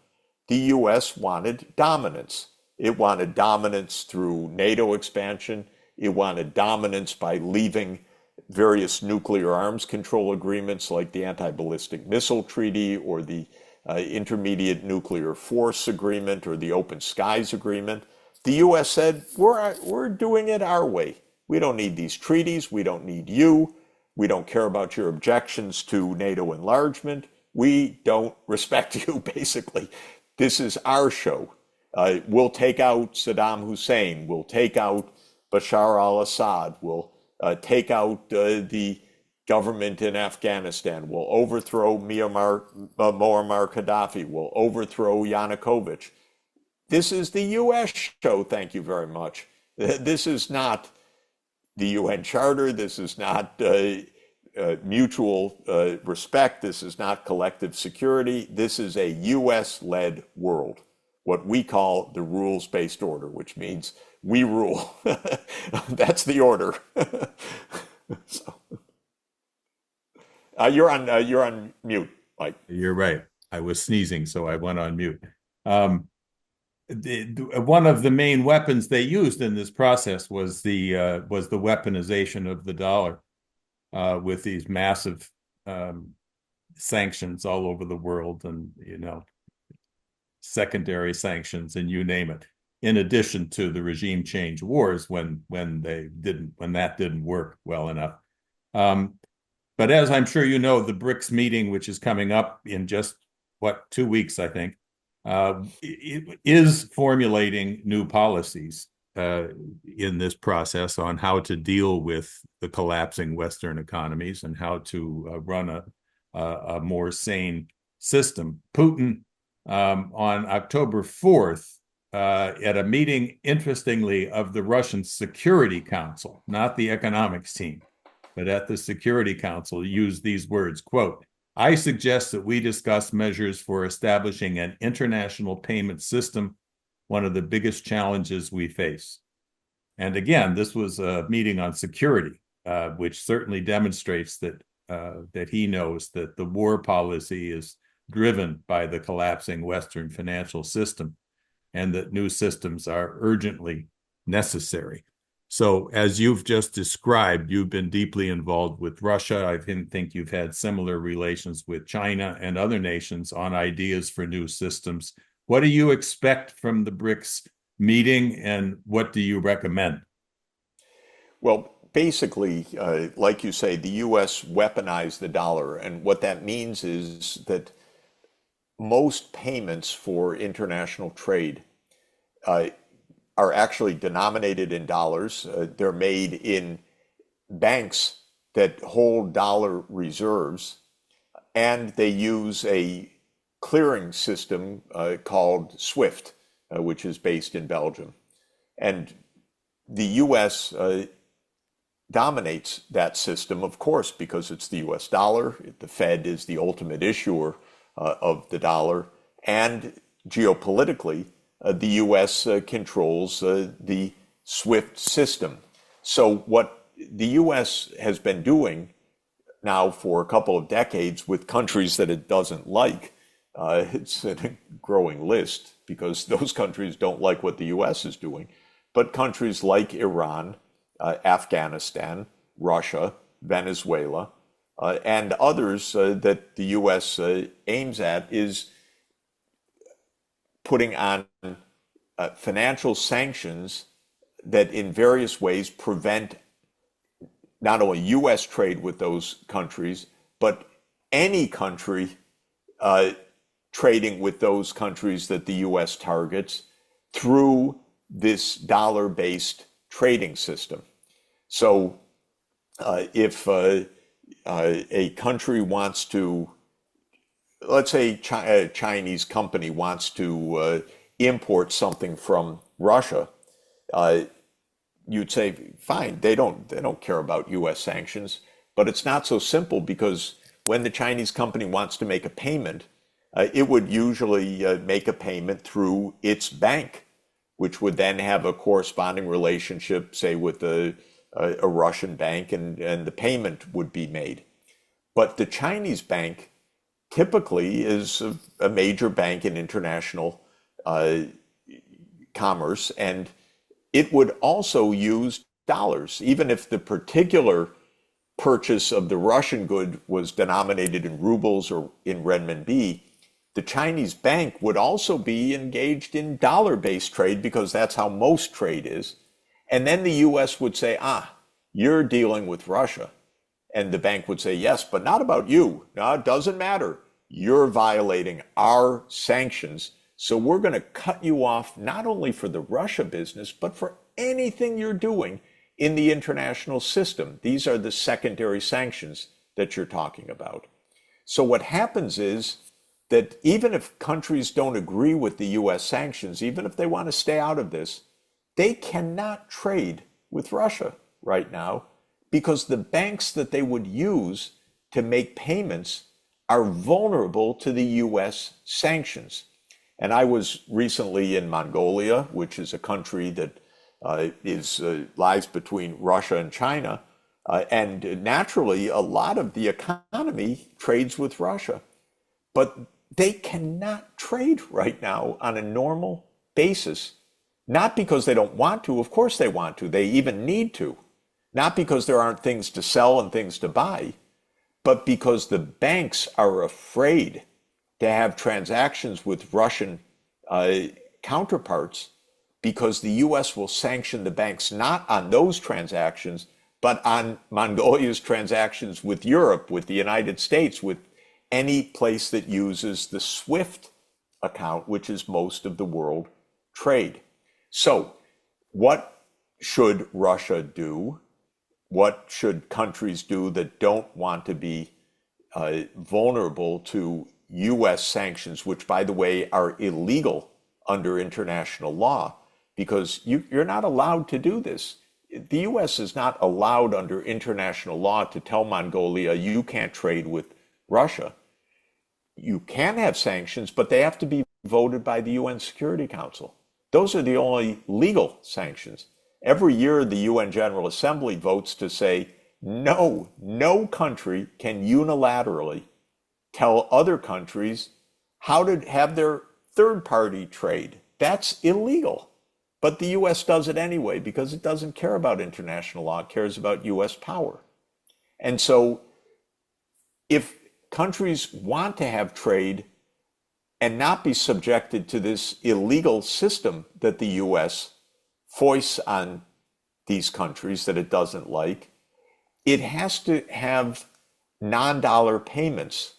The U.S. wanted dominance. It wanted dominance through NATO expansion. It wanted dominance by leaving various nuclear arms control agreements like the Anti-Ballistic Missile Treaty or the Intermediate Nuclear Force Agreement or the Open Skies Agreement. The U.S. said, we're doing it our way. We don't need these treaties. We don't need you. We don't care about your objections to NATO enlargement. We don't respect you, basically. This is our show. We'll take out Saddam Hussein. We'll take out Bashar al-Assad. We'll take out the government in Afghanistan. We'll overthrow Muammar Gaddafi. We'll overthrow Yanukovych. This is the U.S. show, thank you very much. This is not the UN Charter. This is not mutual respect. This is not collective security. This is a U.S.-led world, what we call the rules-based order, which means we rule. That's the order. So, you're on mute, Mike. You're right. I was sneezing, so I went on mute. One of the main weapons they used in this process was the weaponization of the dollar, with these massive sanctions all over the world, and secondary sanctions, and you name it. In addition to the regime change wars, when that didn't work well enough. But as I'm sure you know, the BRICS meeting, which is coming up in just 2 weeks, I think, it is formulating new policies in this process on how to deal with the collapsing Western economies and how to run a more sane system. Putin, on October 4th, at a meeting, interestingly, of the Russian Security Council, not the economics team, but at the Security Council, used these words, quote, I suggest that we discuss measures for establishing an international payment system, one of the biggest challenges we face. And again, this was a meeting on security, which certainly demonstrates that he knows that the war policy is driven by the collapsing Western financial system, and that new systems are urgently necessary. So as you've just described, you've been deeply involved with Russia. I think you've had similar relations with China and other nations on ideas for new systems. What do you expect from the BRICS meeting, and what do you recommend? Well, basically, like you say, the U.S. weaponized the dollar. And what that means is that most payments for international trade are actually denominated in dollars. They're made in banks that hold dollar reserves, and they use a clearing system called SWIFT, which is based in Belgium. And the U.S. Dominates that system, of course, because it's the U.S. dollar. The Fed is the ultimate issuer of the dollar. And geopolitically, the U.S. Controls the SWIFT system. So what the U.S. has been doing now for a couple of decades with countries that it doesn't like, it's a growing list because those countries don't like what the U.S. is doing, but countries like Iran, Afghanistan, Russia, Venezuela, and others that the U.S. Aims at is putting on financial sanctions that in various ways prevent not only U.S. trade with those countries, but any country trading with those countries that the U.S. targets through this dollar-based trading system. So if a country wants to, let's say a Chinese company wants to import something from Russia, you'd say, fine, they don't care about U.S. sanctions, but it's not so simple because when the Chinese company wants to make a payment, it would usually make a payment through its bank, which would then have a corresponding relationship, say, with a Russian bank, and the payment would be made. But the Chinese bank typically is a major bank in international commerce, and it would also use dollars, even if the particular purchase of the Russian good was denominated in rubles or in renminbi. The Chinese bank would also be engaged in dollar-based trade because that's how most trade is. And then the US would say, you're dealing with Russia. And the bank would say, yes, but not about you. No, it doesn't matter. You're violating our sanctions. So we're going to cut you off not only for the Russia business, but for anything you're doing in the international system. These are the secondary sanctions that you're talking about. So what happens is that even if countries don't agree with the US sanctions, even if they want to stay out of this, they cannot trade with Russia right now because the banks that they would use to make payments are vulnerable to the US sanctions. And I was recently in Mongolia, which is a country that lies between Russia and China. And naturally, a lot of the economy trades with Russia. But they cannot trade right now on a normal basis. Not because they don't want to, of course they want to, they even need to. Not because there aren't things to sell and things to buy, but because the banks are afraid to have transactions with Russian counterparts because the US will sanction the banks not on those transactions, but on Mongolia's transactions with Europe, with the United States, with any place that uses the SWIFT account, which is most of the world trade. So what should Russia do? What should countries do that don't want to be vulnerable to US sanctions, which, by the way, are illegal under international law, because you're not allowed to do this. The US is not allowed under international law to tell Mongolia, you can't trade with Russia. You can have sanctions, but they have to be voted by the UN Security Council. Those are the only legal sanctions. Every year, the UN General Assembly votes to say, no country can unilaterally tell other countries how to have their third-party trade. That's illegal. But the US does it anyway because it doesn't care about international law. It cares about US power. And so if countries want to have trade and not be subjected to this illegal system that the US foists on these countries that it doesn't like, it has to have non-dollar payments.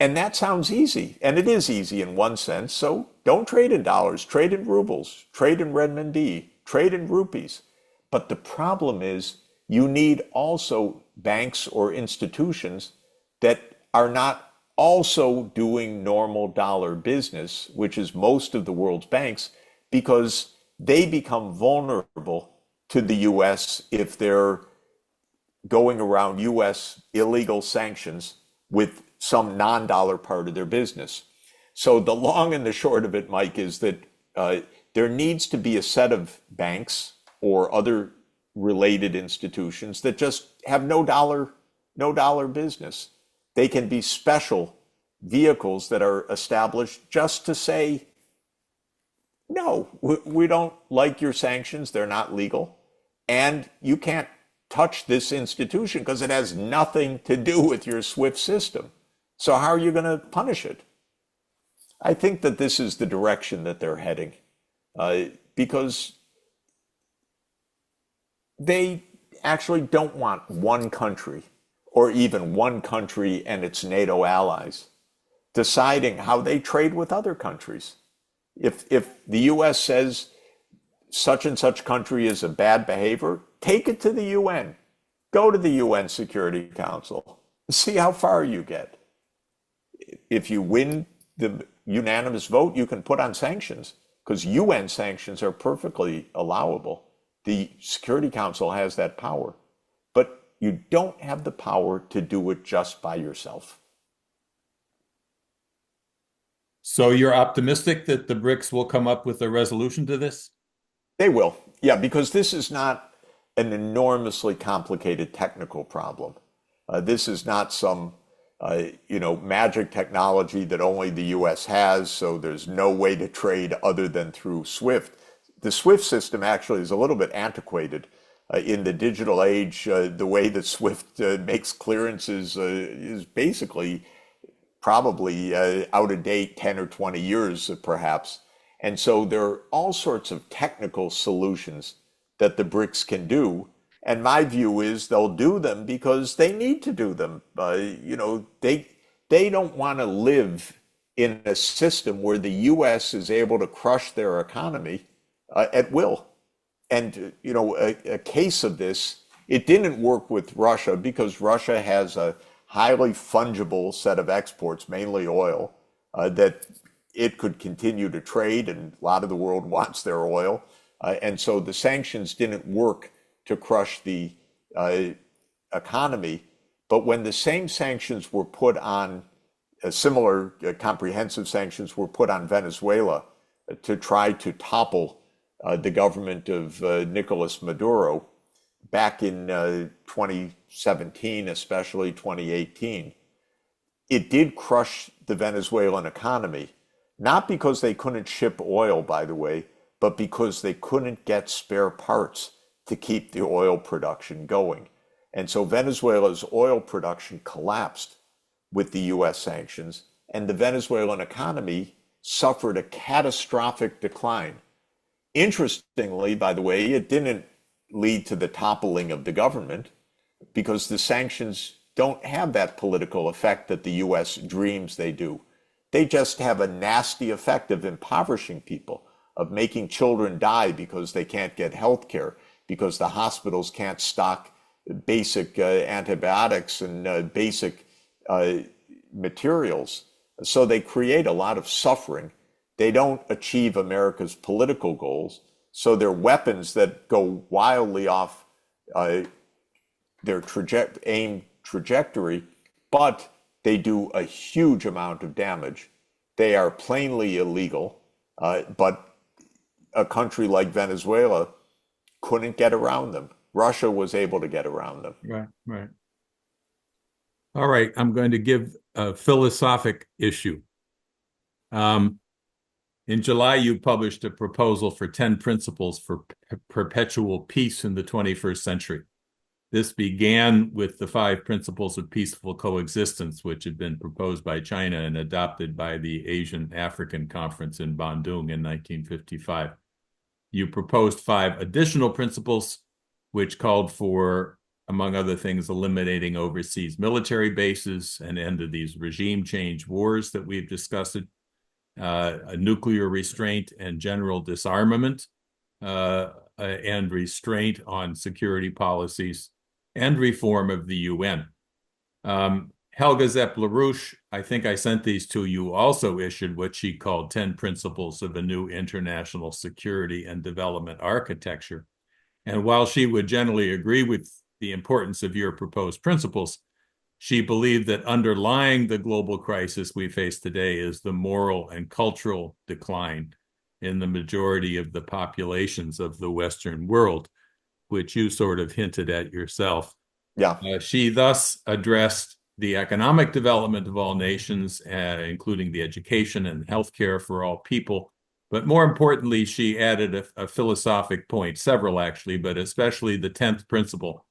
And that sounds easy, and it is easy in one sense. So don't trade in dollars, trade in rubles, trade in renminbi, trade in rupees. But the problem is you need also banks or institutions that are not also doing normal dollar business, which is most of the world's banks, because they become vulnerable to the US if they're going around US illegal sanctions with some non-dollar part of their business. So the long and the short of it, Mike, is that there needs to be a set of banks or other related institutions that just have no dollar business. They can be special vehicles that are established just to say, no, we don't like your sanctions. They're not legal. And you can't touch this institution because it has nothing to do with your SWIFT system. So how are you going to punish it? I think that this is the direction that they're heading because they actually don't want one country or even one country and its NATO allies deciding how they trade with other countries. If the US says such and such country is a bad behavior, take it to the UN. Go to the UN Security Council. See how far you get. If you win the unanimous vote, you can put on sanctions because UN sanctions are perfectly allowable. The Security Council has that power, but you don't have the power to do it just by yourself. So you're optimistic that the BRICS will come up with a resolution to this? They will. Yeah, because this is not an enormously complicated technical problem. This is not some magic technology that only the US has, so there's no way to trade other than through SWIFT. The SWIFT system actually is a little bit antiquated. In the digital age, the way that SWIFT makes clearances is basically probably out of date 10 or 20 years, perhaps. And so there are all sorts of technical solutions that the BRICS can do. And my view is they'll do them because they need to do them. They don't want to live in a system where the US is able to crush their economy at will. And, a case of this, it didn't work with Russia because Russia has a highly fungible set of exports, mainly oil, that it could continue to trade, and a lot of the world wants their oil. And so the sanctions didn't work to crush the economy. But when the same sanctions were put on, similar comprehensive sanctions were put on Venezuela to try to topple the government of Nicolas Maduro back in 2017, especially 2018, it did crush the Venezuelan economy, not because they couldn't ship oil, by the way, but because they couldn't get spare parts to keep the oil production going. And so Venezuela's oil production collapsed with the US sanctions, and the Venezuelan economy suffered a catastrophic decline. Interestingly, by the way, it didn't lead to the toppling of the government because the sanctions don't have that political effect that the US dreams they do. They just have a nasty effect of impoverishing people, of making children die because they can't get health care, because the hospitals can't stock basic antibiotics and basic materials. So they create a lot of suffering. They don't achieve America's political goals. So they're weapons that go wildly off their aim trajectory, but they do a huge amount of damage. They are plainly illegal, but a country like Venezuela couldn't get around them. Russia was able to get around them. Right, right. All right, I'm going to give a philosophic issue. In July, you published a proposal for 10 principles for perpetual peace in the 21st century. This began with the 5 principles of peaceful coexistence, which had been proposed by China and adopted by the Asian-African Conference in Bandung in 1955. You proposed 5 additional principles, which called for, among other things, eliminating overseas military bases, an end to these regime change wars that we've discussed, a nuclear restraint and general disarmament, and restraint on security policies, and reform of the UN. Helga Zepp-LaRouche, I think I sent these to you, also issued what she called 10 Principles of a New International Security and Development Architecture. And while she would generally agree with the importance of your proposed principles, She believed that underlying the global crisis we face today is the moral and cultural decline in the majority of the populations of the Western world, which you sort of hinted at yourself. Yeah. She thus addressed the economic development of all nations, including the education and healthcare for all people. But more importantly, she added a philosophic point, several actually, but especially the 10th principle,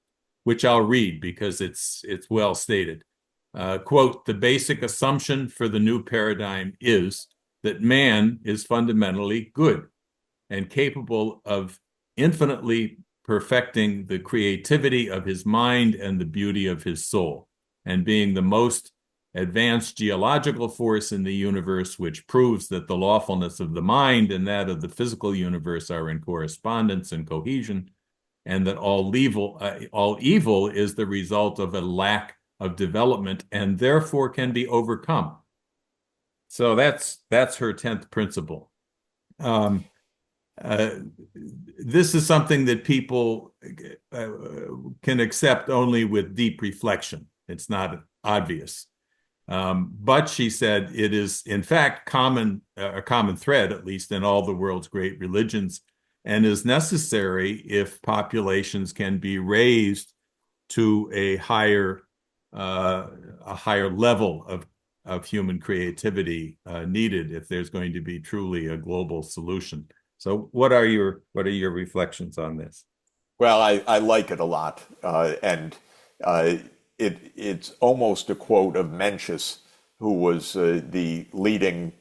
which I'll read because it's well stated. Quote, the basic assumption for the new paradigm is that man is fundamentally good and capable of infinitely perfecting the creativity of his mind and the beauty of his soul, and being the most advanced geological force in the universe, which proves that the lawfulness of the mind and that of the physical universe are in correspondence and cohesion, and that all evil is the result of a lack of development and therefore can be overcome. So that's her 10th principle. Um, uh, this is something that people can accept only with deep reflection. It's not obvious. But she said it is, in fact, a common thread, at least in all the world's great religions, and is necessary if populations can be raised to a higher level of human creativity needed if there's going to be truly a global solution. So what are your reflections on this? Well, I like it a lot, and it's almost a quote of Mencius, who was the leading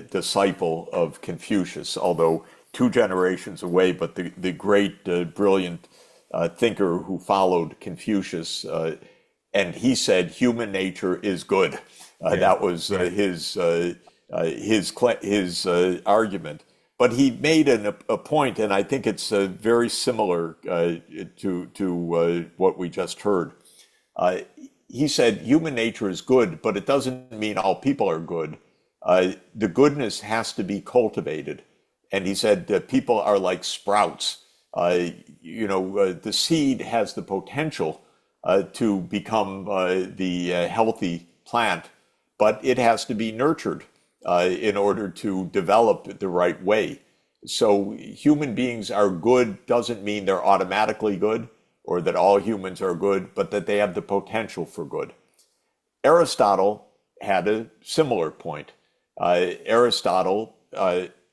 disciple of Confucius, although two generations away, but the great, brilliant thinker who followed Confucius, and he said human nature is good. That was his argument. But he made a point, and I think it's very similar to what we just heard. He said human nature is good, but it doesn't mean all people are good. The goodness has to be cultivated. And he said people are like sprouts. The seed has the potential to become the healthy plant, but it has to be nurtured in order to develop the right way. So human beings are good doesn't mean they're automatically good or that all humans are good, but that they have the potential for good. Aristotle had a similar point. Aristotle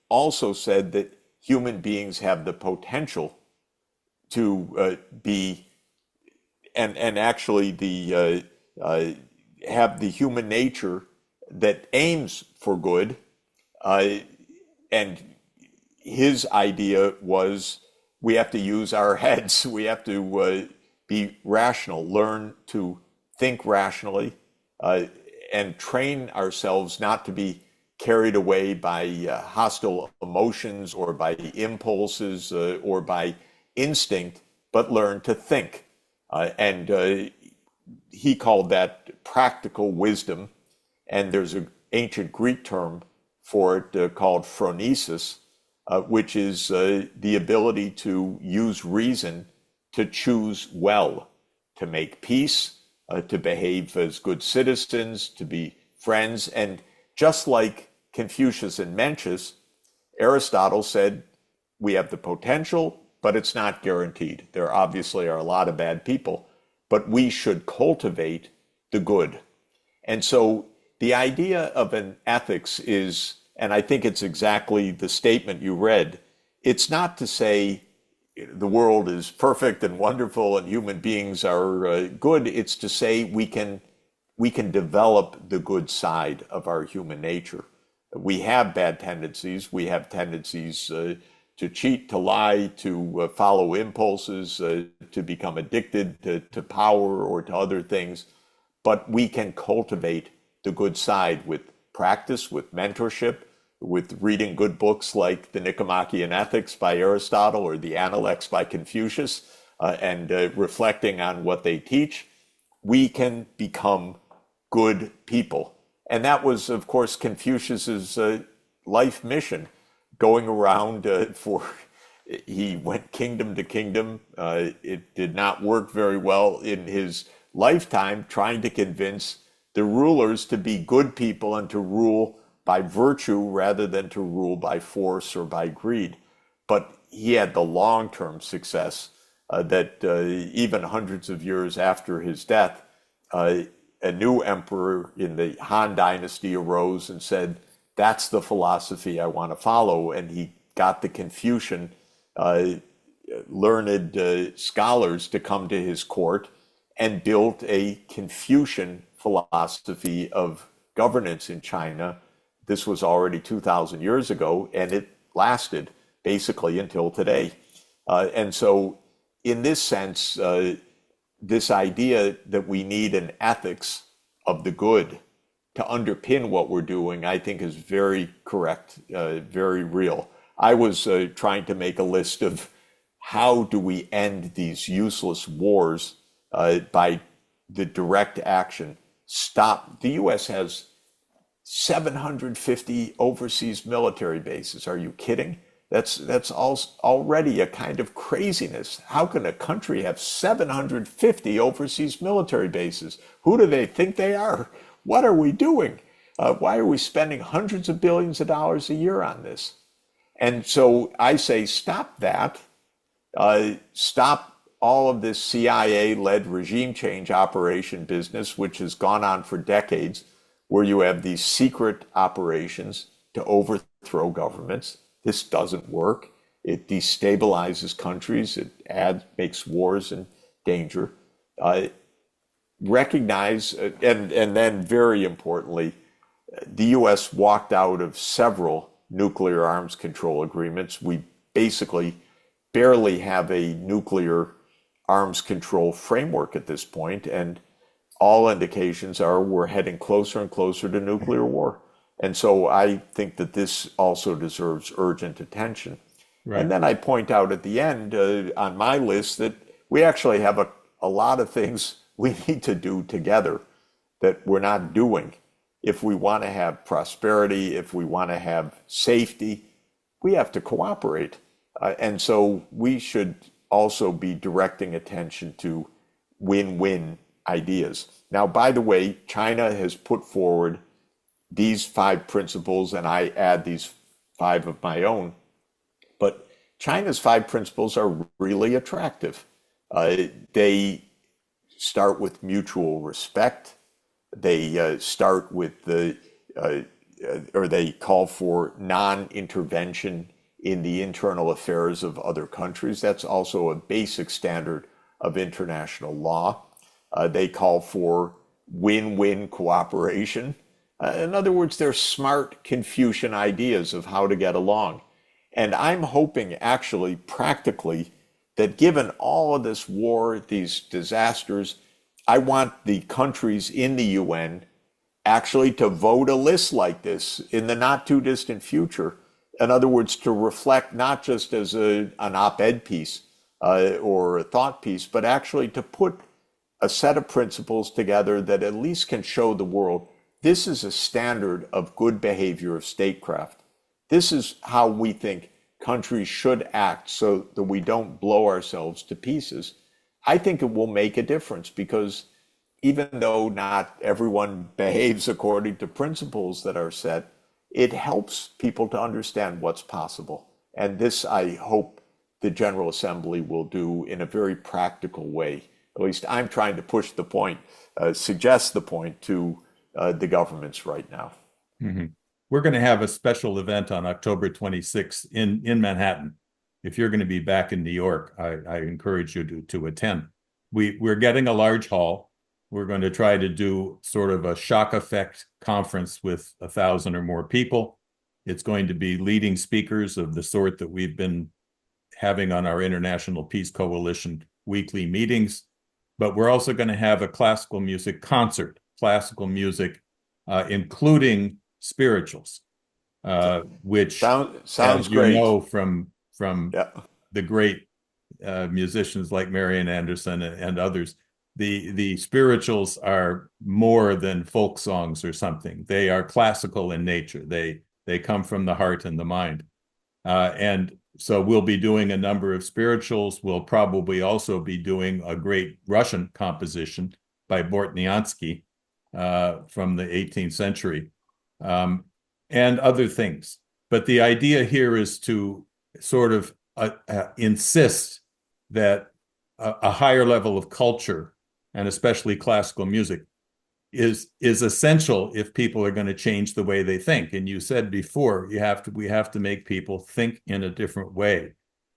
also said that human beings have the potential to be, and actually have the human nature that aims for good, and his idea was we have to use our heads. We have to be rational, learn to think rationally, and train ourselves not to be carried away by hostile emotions or by impulses or by instinct, but learn to think. And he called that practical wisdom. And there's an ancient Greek term for it called phronesis, which is the ability to use reason to choose well, to make peace, to behave as good citizens, to be friends. And just like Confucius and Mencius, Aristotle said we have the potential, but it's not guaranteed. There obviously are a lot of bad people, but we should cultivate the good. And so the idea of an ethics is, and I think it's exactly the statement you read, it's not to say the world is perfect and wonderful and human beings are good. It's to say we can develop the good side of our human nature. We have bad tendencies. We have tendencies to cheat, to lie, to follow impulses, to become addicted to power or to other things. But we can cultivate the good side with practice, with mentorship, with reading good books like the Nicomachean Ethics by Aristotle or the Analects by Confucius, and reflecting on what they teach. We can become good people. And that was, of course, Confucius's life mission, going around he went kingdom to kingdom. It did not work very well in his lifetime trying to convince the rulers to be good people and to rule by virtue rather than to rule by force or by greed. But he had the long-term success that even hundreds of years after his death, a new emperor in the Han Dynasty arose and said, that's the philosophy I want to follow. And he got the Confucian learned scholars to come to his court and built a Confucian philosophy of governance in China. This was already 2,000 years ago, and it lasted basically until today. And so in this sense, this idea that we need an ethics of the good to underpin what we're doing, I think is very correct, very real. I was trying to make a list of how do we end these useless wars by the direct action. Stop. The U.S. has 750 overseas military bases. Are you kidding? That's already a kind of craziness. How can a country have 750 overseas military bases? Who do they think they are? What are we doing? Why are we spending hundreds of billions of dollars a year on this? And so I say, stop that. Stop all of this CIA-led regime change operation business, which has gone on for decades, where you have these secret operations to overthrow governments. This doesn't work. It destabilizes countries. It makes wars and danger. Recognize, and then very importantly, the U.S. walked out of several nuclear arms control agreements. We basically barely have a nuclear arms control framework at this point, and all indications are we're heading closer and closer to nuclear war. And so I think that this also deserves urgent attention. Right. And then I point out at the end on my list that we actually have a lot of things we need to do together that we're not doing. If we want to have prosperity, if we want to have safety, we have to cooperate. And so we should also be directing attention to win-win ideas. Now, by the way, China has put forward these 5 principles, and I add these 5 of my own. But China's 5 principles are really attractive. They start with mutual respect. They start with or they call for non-intervention in the internal affairs of other countries. That's also a basic standard of international law. They call for win-win cooperation. In other words, they're smart Confucian ideas of how to get along. And I'm hoping actually practically that given all of this war, these disasters, I want the countries in the UN actually to vote a list like this in the not too distant future. In other words, to reflect not just as an op-ed piece or a thought piece, but actually to put a set of principles together that at least can show the world this is a standard of good behavior of statecraft. This is how we think countries should act so that we don't blow ourselves to pieces. I think it will make a difference because even though not everyone behaves according to principles that are set, it helps people to understand what's possible. And this, I hope, the General Assembly will do in a very practical way. At least I'm trying to push the point, suggest the point to the governments right now. Mm-hmm. We're going to have a special event on October 26th in Manhattan. If you're going to be back in New York, I encourage you to attend. We're getting a large hall. We're going to try to do sort of a shock effect conference with 1,000 or more people. It's going to be leading speakers of the sort that we've been having on our International Peace Coalition weekly meetings. But we're also going to have a classical music concert, classical music, including spirituals, which sounds as you great. know from the great musicians like Marian Anderson and others, the spirituals are more than folk songs or something. They are classical in nature. They come from the heart and the mind. And so we'll be doing a number of spirituals. We'll probably also be doing a great Russian composition. by Bortniansky from the 18th century, and other things. But the idea here is to sort of insist that a higher level of culture, and especially classical music, is essential if people are going to change the way they think. And you said before, we have to make people think in a different way.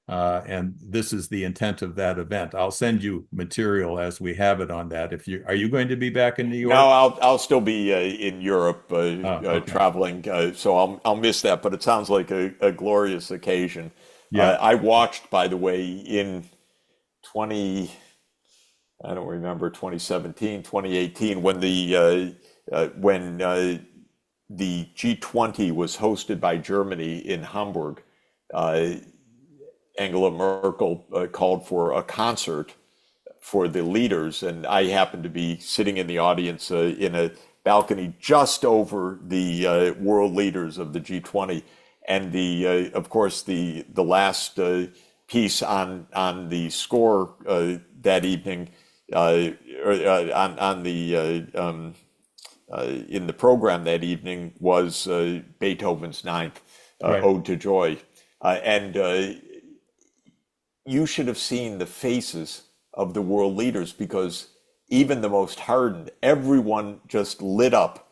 And this is the intent of that event. I'll send you material as we have it on that. Are you going to be back in New No, York? I'll still be in Europe Okay. traveling, so I'll miss that. But it sounds like a glorious occasion. Yeah. I watched, by the way, in 20, I don't remember, 2017, 2018, when the G20 was hosted by Germany in Hamburg. Uh, Angela Merkel called for a concert for the leaders, and I happened to be sitting in the audience in a balcony just over the world leaders of the G20, and of course the last piece on the score that evening, on the in the program that evening was Beethoven's Ninth Right. Ode to Joy, and you should have seen the faces of the world leaders, because even the most hardened, everyone just lit up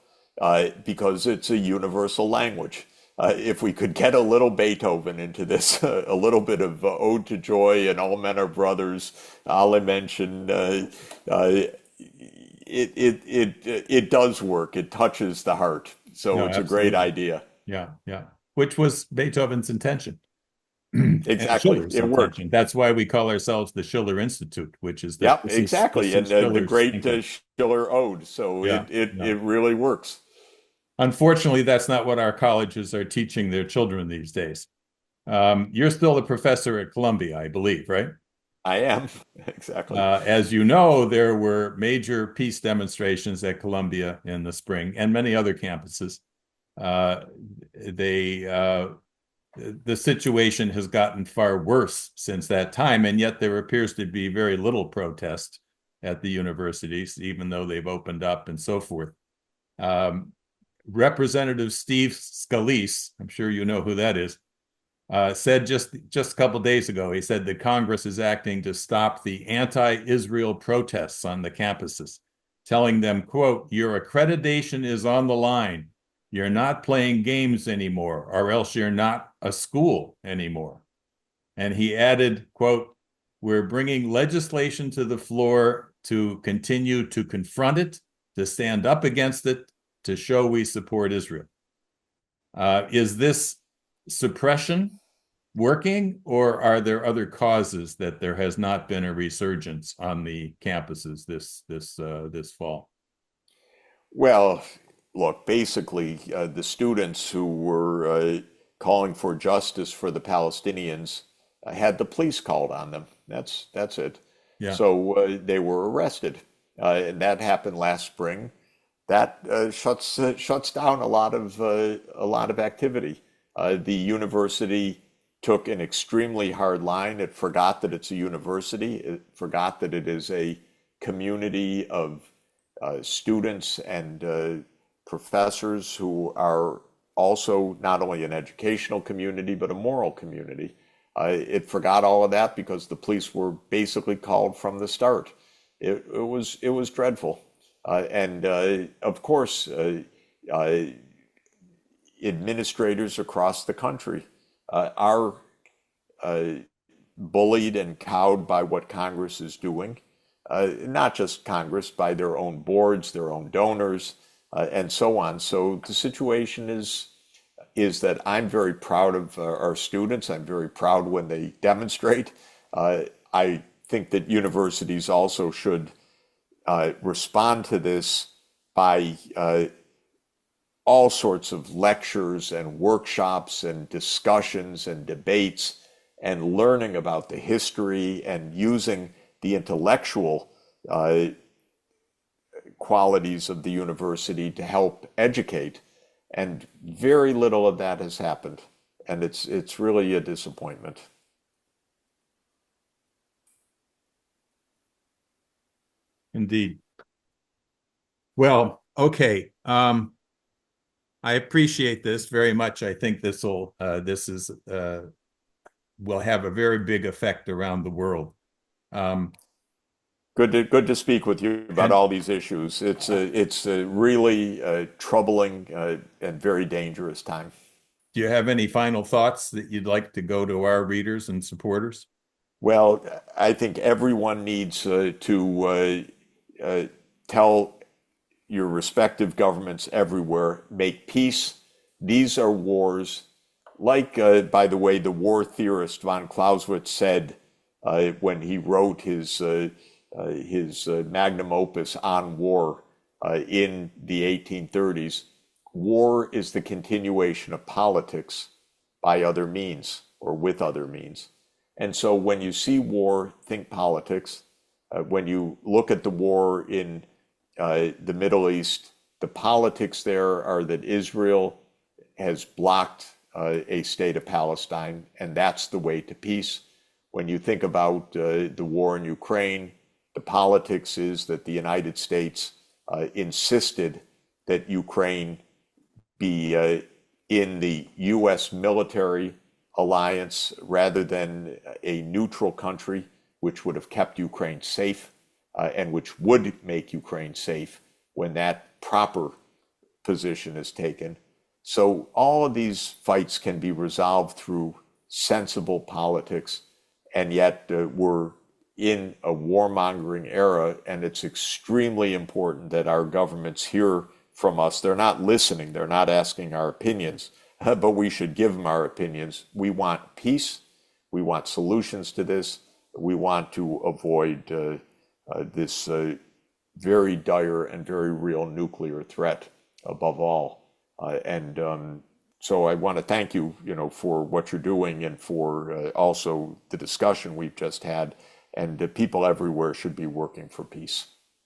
because it's a universal language. If we could get a little Beethoven into this, a little bit of Ode to Joy and All Men Are Brothers, Ali mentioned, it does work. It touches the heart. So No, it's a great absolutely. idea. Yeah, yeah. Which was Beethoven's intention and Exactly. Schiller's It worked. intention. That's why we call ourselves the Schiller Institute, which is that Yep, this exactly. And is the Schiller's great thinking. Schiller Ode. So Yeah, it no. really works. Unfortunately, that's not what our colleges are teaching their children these days. You're still a professor at Columbia, I believe, right? I am. Exactly. As you know, there were major peace demonstrations at Columbia in the spring and many other campuses. Uh, they the situation has gotten far worse since that time, and yet there appears to be very little protest at the universities, even though they've opened up and so forth. Um, Representative Steve Scalise, I'm sure you know who that is, said just a couple of days ago, he said that Congress is acting to stop the anti-Israel protests on the campuses, telling them, quote, your accreditation is on the line. You're not playing games anymore, or else you're not a school anymore. And he added, quote, we're bringing legislation to the floor to continue to confront it, to stand up against it, to show we support Israel. Is this suppression working, or are there other causes that there has not been a resurgence on the campuses this fall? Well, look, basically, the students who were calling for justice for the Palestinians had the police called on them. That's it. Yeah, So they were arrested, and that happened last spring. That shuts down a lot of activity. The university took an extremely hard line. It forgot that it's a university. It forgot that it is a community of students and professors who are also not only an educational community but a moral community. It forgot all of that because the police were basically called from the start. It was dreadful, and of course, administrators across the country are bullied and cowed by what Congress is doing. Not just Congress, by their own boards, their own donors, and so on. So the situation is that I'm very proud of our students. I'm very proud when they demonstrate. I think that universities also should respond to this by all sorts of lectures and workshops and discussions and debates and learning about the history and using the intellectual qualities of the university to help educate. And very little of that has happened. And it's really a disappointment. indeed. Well, okay. I appreciate this very much. I think this is will have a very big effect around the world. Um, Good to speak with you about and all these issues. It's a really troubling and very dangerous time. do you have any final thoughts that you'd like to go to our readers and supporters? Well, I think everyone needs to tell your respective governments everywhere, make peace. These are wars, like, by the way, the war theorist von Clausewitz said when he wrote his magnum opus on war in the 1830s. War is the continuation of politics by other means or with other means. And so when you see war, think politics. When you look at the war in the Middle East, the politics there are that Israel has blocked a state of Palestine, and that's the way to peace. When you think about the war in Ukraine, the politics is that the United States insisted that Ukraine be in the US military alliance rather than a neutral country, which would have kept Ukraine safe and which would make Ukraine safe when that proper position is taken. So all of these fights can be resolved through sensible politics, and yet we're in a warmongering era, and it's extremely important that our governments hear from us. They're not listening, they're not asking our opinions, but we should give them our opinions. We want peace, we want solutions to this, we want to avoid this very dire and very real nuclear threat above all. So I want to thank you, for what you're doing and for also the discussion we've just had. And people everywhere should be working for peace.